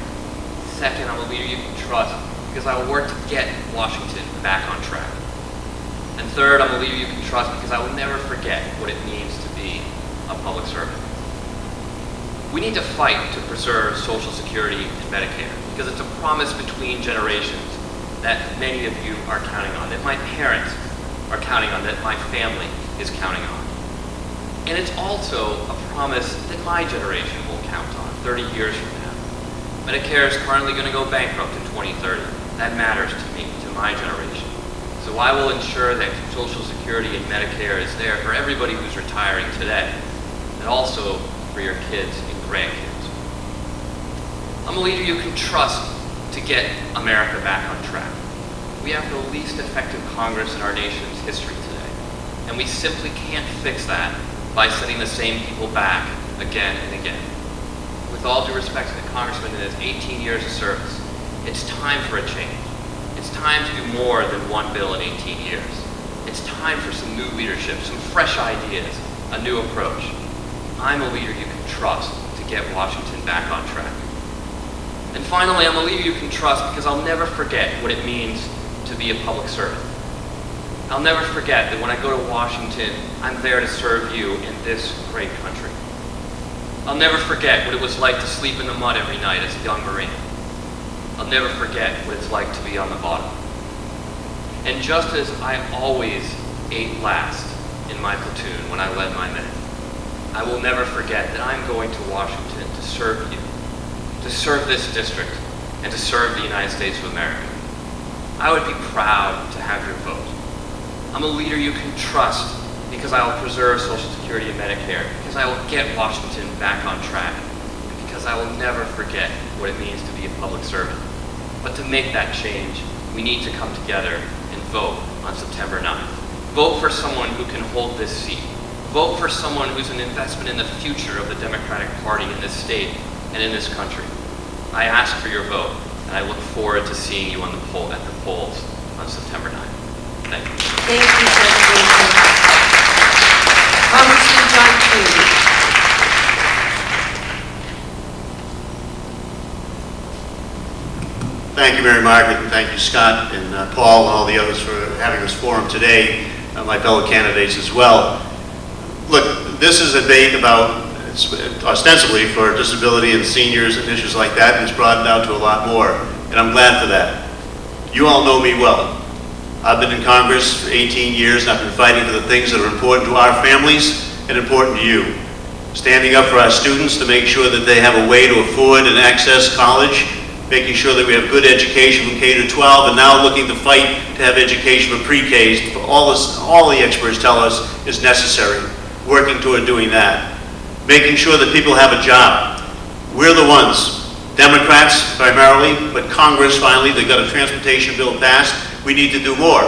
Second, I'm a leader you can trust because I will work to get Washington back on track. And third, I'm a leader you can trust because I will never forget what it means to be a public servant. We need to fight to preserve Social Security and Medicare because it's a promise between generations that many of you are counting on, that my parents are counting on, that my family is counting on. And it's also a promise that my generation will count on 30 years from now. Medicare is currently going to go bankrupt in 2030. That matters to me, to my generation. So I will ensure that Social Security and Medicare is there for everybody who's retiring today, and also for your kids and grandkids. I'm a leader you can trust to get America back on track. We have the least effective Congress in our nation's history today, and we simply can't fix that by sending the same people back again and again. With all due respect to the Congressman and his 18 years of service, it's time for a change. It's time to do more than one bill in 18 years. It's time for some new leadership, some fresh ideas, a new approach. I'm a leader you can trust to get Washington back on track. And finally, I'm a leader you can trust because I'll never forget what it means to be a public servant. I'll never forget that when I go to Washington, I'm there to serve you in this great country. I'll never forget what it was like to sleep in the mud every night as a young Marine. I'll never forget what it's like to be on the bottom. And just as I always ate last in my platoon when I led my men, I will never forget that I'm going to Washington to serve you, to serve this district, and to serve the United States of America. I would be proud to have your vote. I'm a leader you can trust because I will preserve Social Security and Medicare, because I will get Washington back on track, and because I will never forget what it means to be a public servant. But to make that change, we need to come together and vote on September 9th. Vote for someone who can hold this seat. Vote for someone who's an investment in the future of the Democratic Party in this state and in this country. I ask for your vote, and I look forward to seeing you at the polls on September 9th. Thank you. Thank you, Senator. Congressman John King. Thank you, Mary Margaret, and thank you, Scott and Paul and all the others for having this forum today, my fellow candidates as well. Look, this is a debate about, ostensibly for disability and seniors and issues like that, and it's broadened out to a lot more, and I'm glad for that. You all know me well. I've been in Congress for 18 years, and I've been fighting for the things that are important to our families and important to you. Standing up for our students to make sure that they have a way to afford and access college, making sure that we have good education from K to 12, and now looking to fight to have education for pre-Ks. All the experts tell us is necessary, working toward doing that. Making sure that people have a job. We're the ones, Democrats primarily, but Congress finally, they got a transportation bill passed. We need to do more.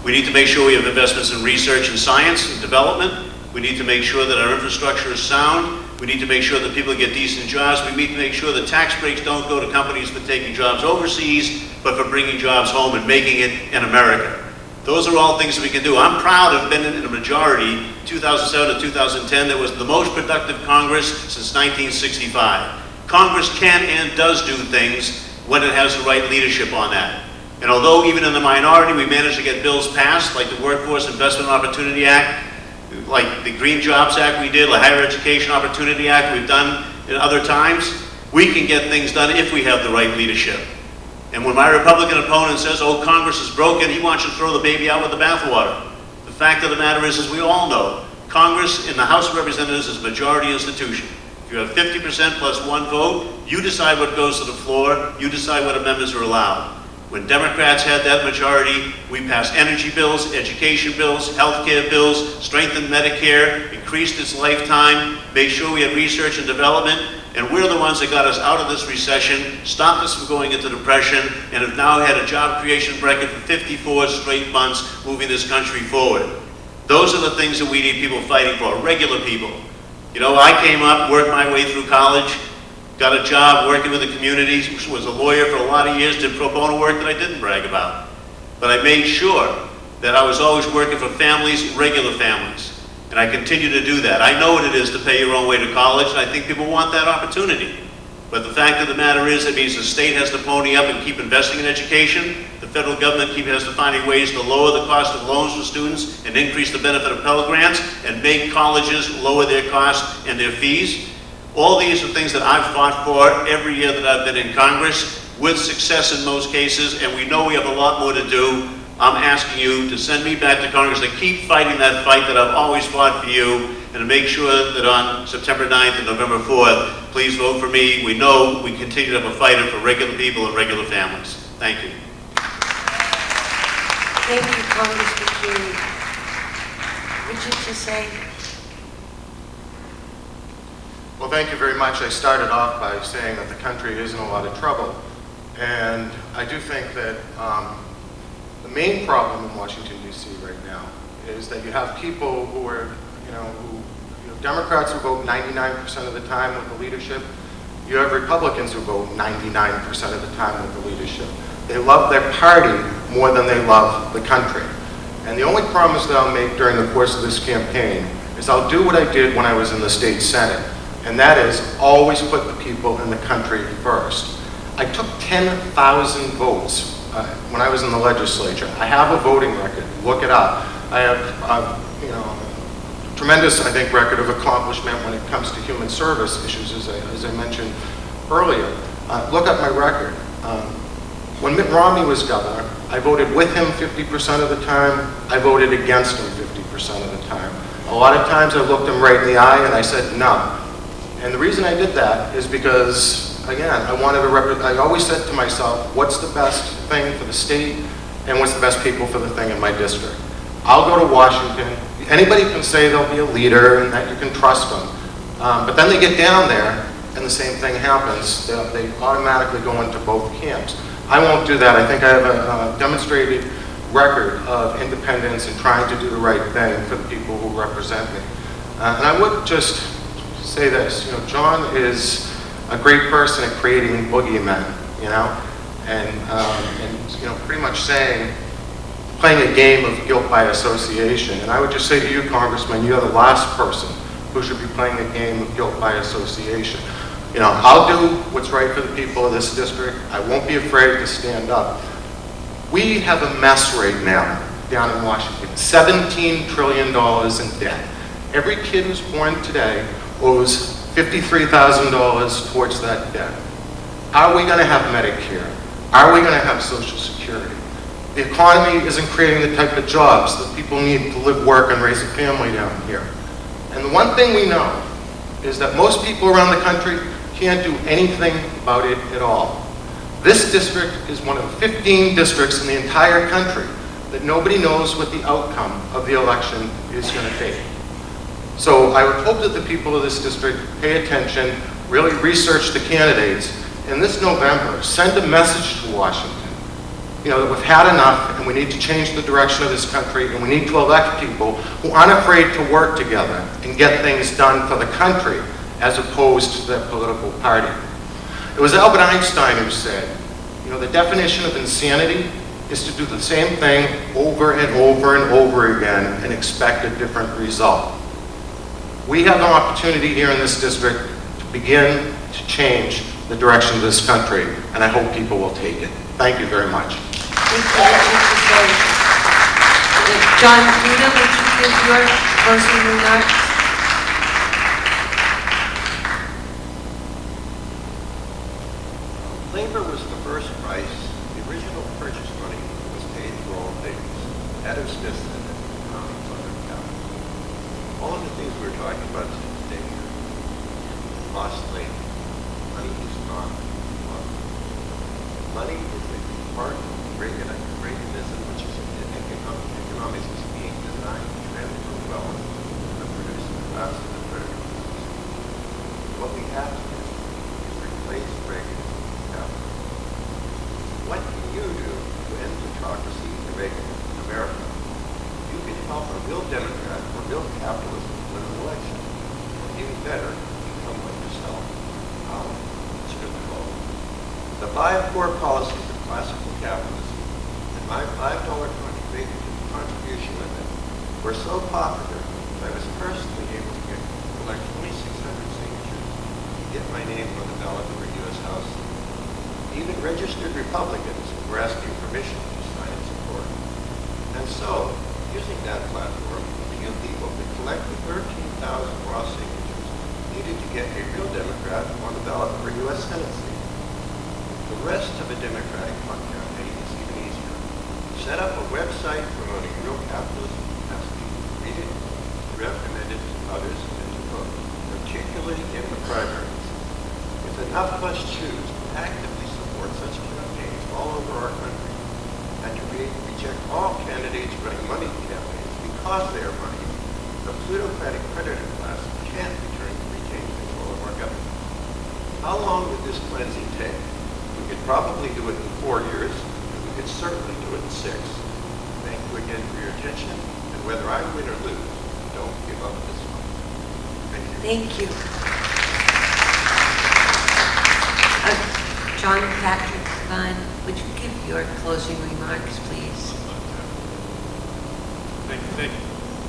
We need to make sure we have investments in research and science and development. We need to make sure that our infrastructure is sound. We need to make sure that people get decent jobs. We need to make sure that tax breaks don't go to companies for taking jobs overseas, but for bringing jobs home and making it in America. Those are all things that we can do. I'm proud to have been in a majority, 2007 to 2010, that was the most productive Congress since 1965. Congress can and does do things when it has the right leadership on that. And although even in the minority we managed to get bills passed, like the Workforce Investment Opportunity Act, like the Green Jobs Act we did, the Higher Education Opportunity Act we've done in other times, we can get things done if we have the right leadership. And when my Republican opponent says, oh, Congress is broken, he wants you to throw the baby out with the bathwater. The fact of the matter is, as we all know, Congress in the House of Representatives is a majority institution. If you have 50% plus one vote, you decide what goes to the floor, you decide what amendments are allowed. When Democrats had that majority, we passed energy bills, education bills, health care bills, strengthened Medicare, increased its lifetime, made sure we had research and development, and we're the ones that got us out of this recession, stopped us from going into depression, and have now had a job creation record for 54 straight months moving this country forward. Those are the things that we need people fighting for, regular people. You know, I came up, worked my way through college, got a job working with the community, was a lawyer for a lot of years, did pro bono work that I didn't brag about. But I made sure that I was always working for families, regular families. And I continue to do that. I know what it is to pay your own way to college, and I think people want that opportunity. But the fact of the matter is, it means the state has to pony up and keep investing in education. The federal government has to find ways to lower the cost of loans for students and increase the benefit of Pell Grants and make colleges lower their costs and their fees. All these are things that I've fought for every year that I've been in Congress, with success in most cases, and we know we have a lot more to do. I'm asking you to send me back to Congress to keep fighting that fight that I've always fought for you, and to make sure that on September 9th and November 4th, please vote for me. We know we continue to have a fighter for regular people and regular families. Thank you. Thank you, Congressman Keane. Richard, to say? Well, thank you very much. I started off by saying that the country is in a lot of trouble. And I do think that the main problem in Washington, D.C. right now is that you have people who are, you have Democrats who vote 99% of the time with the leadership. You have Republicans who vote 99% of the time with the leadership. They love their party more than they love the country. And the only promise that I'll make during the course of this campaign is I'll do what I did when I was in the state Senate. And that is always put the people in the country first. I took 10,000 votes when I was in the legislature. I have a voting record. Look it up. I have, a tremendous, I think, record of accomplishment when it comes to human service issues, as I mentioned earlier. Look up my record. When Mitt Romney was governor, I voted with him 50% of the time. I voted against him 50% of the time. A lot of times I looked him right in the eye and I said no. And the reason I did that is because, again, I always said to myself, what's the best thing for the state and what's the best people for the thing in my district? I'll go to Washington. Anybody can say they'll be a leader and that you can trust them. But then they get down there and the same thing happens. They automatically go into both camps. I won't do that. I think I have a demonstrated record of independence and trying to do the right thing for the people who represent me. And I would just say this, John is a great person at creating boogeymen, and pretty much playing a game of guilt by association. And I would just say to you, Congressman, you're the last person who should be playing a game of guilt by association. I'll do what's right for the people of this district. I won't be afraid to stand up. We have a mess right now down in Washington, $17 trillion in debt. Every kid who's born today owes $53,000 towards that debt. Are we going to have Medicare? Are we going to have Social Security? The economy isn't creating the type of jobs that people need to live, work, and raise a family down here. And the one thing we know is that most people around the country can't do anything about it at all. This district is one of 15 districts in the entire country that nobody knows what the outcome of the election is going to be. So I would hope that the people of this district pay attention, really research the candidates, and this November send a message to Washington, that we've had enough and we need to change the direction of this country, and we need to elect people who aren't afraid to work together and get things done for the country as opposed to their political party. It was Albert Einstein who said, the definition of insanity is to do the same thing over and over and over again and expect a different result. We have an opportunity here in this district to begin to change the direction of this country, and I hope people will take it. Thank you very much. Thank you. John Buda, would you give your closing remarks? Labor was the first price. The original purchase money was paid for all things. Adam Smith said that in economics under capital. All of the things we're talking about today are lost labor. Money is not money. Money is a part of Reaganism, which is economics is being designed to transfer wealth from the producing class to the critical class. What we have to do is replace Reaganism. What can you do to end plutocracy in America? You can help a real Democrat or real capitalist win an election. Or even better, become like yourself. How? It's really low. The buy of poor policies of classical capitalism and my $5 contribution limit were so popular that I was personally able to collect 2,600 signatures to get my name on the ballot for a U.S. House. Even registered Republicans were asking permission to sign in support. And so, using that platform, a few people that collected 13,000 raw signatures needed to get a real Democrat on the ballot for a U.S. Senate seat. The rest of a Democratic campaign is even easier. Set up a website promoting real capitalism, ask people to read it, recommend it to others, and to vote, particularly in the primaries. If enough of us choose to actively support such campaigns all over our country, and to reject all candidates running money campaigns because they are money, the plutocratic predator class can't retain control of our government. How long would this cleansing take? We could probably do it in 4 years, and we could certainly do it in 6. Thank you again for your attention, and whether I win or lose, don't give up this one. Thank you. Thank you. John Patrick Devine, would you give your closing remarks, please?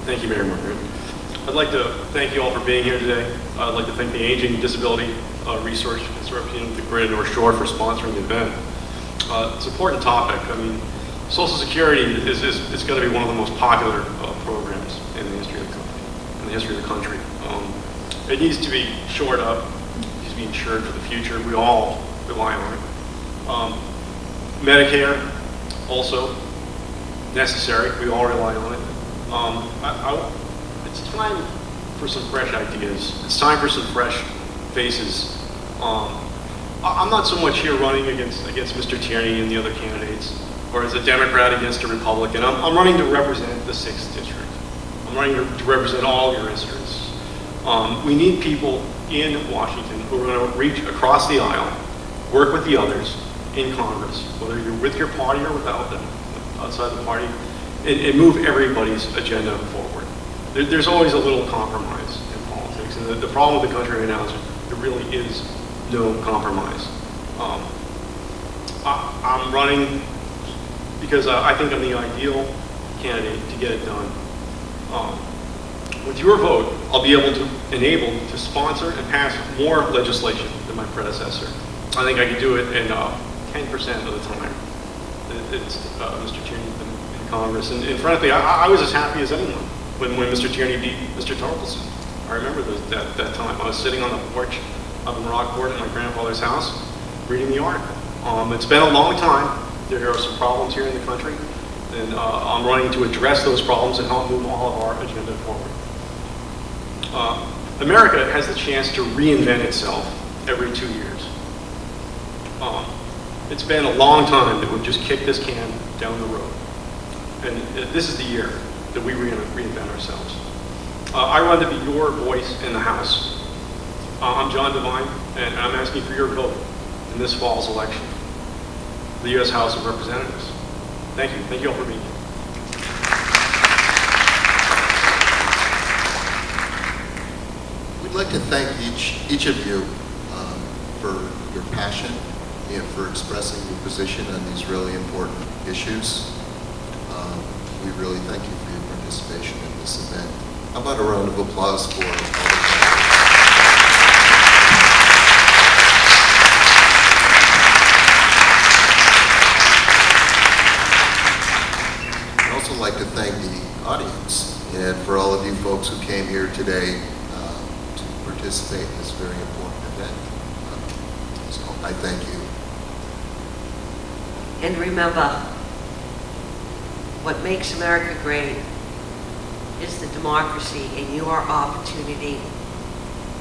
Thank you, Mayor Margaret. I'd like to thank you all for being here today. I'd like to thank the Aging Disability Resource Consortium of the Greater North Shore for sponsoring the event. It's an important topic. I mean, Social Security is going to be one of the most popular programs in the history of the country. It needs to be shored up. It needs to be insured for the future. We all rely on it. Medicare, also necessary. We all rely on it. It's time for some fresh ideas. It's time for some fresh faces. I'm not so much here running against Mr. Tierney and the other candidates, or as a Democrat against a Republican. I'm running to represent the 6th District. I'm running to represent all your interests. We need people in Washington who are going to reach across the aisle, work with the others in Congress, whether you're with your party or without them, outside the party, and move everybody's agenda forward. There's always a little compromise in politics, and the problem with the country right now is there really is no compromise. I'm running because I think I'm the ideal candidate to get it done. With your vote, I'll be able to sponsor and pass more legislation than my predecessor. I think I could do it in 10% of the time. It's Mr. Tierney in Congress, and frankly, I was as happy as anyone when Mr. Tierney beat Mr. Torkelson. I remember that time. I was sitting on the porch up in Rockport at my grandfather's house, reading the article. It's been a long time. There are some problems here in the country, and I'm running to address those problems and help move all of our agenda forward. America has the chance to reinvent itself every 2 years. It's been a long time that we've just kicked this can down the road. And this is the year that we reinvent ourselves. I run to be your voice in the House. I'm John Devine, and I'm asking for your vote in this fall's election, the U.S. House of Representatives. Thank you. Thank you all for being here. We'd like to thank each of you for your passion and for expressing your position on these really important issues. We really thank you for your participation in this event. How about a round of applause for all of you? I'd also like to thank the audience and for all of you folks who came here today to participate in this very important event. So I thank you. And remember, what makes America great is the democracy and your opportunity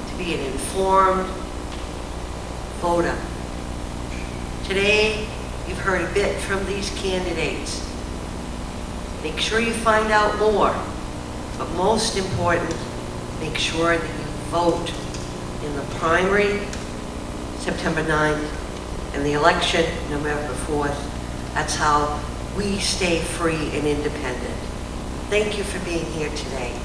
to be an informed voter. Today, you've heard a bit from these candidates. Make sure you find out more, but most important, make sure that you vote in the primary, September 9th, and the election, November 4th. That's how we stay free and independent. Thank you for being here today.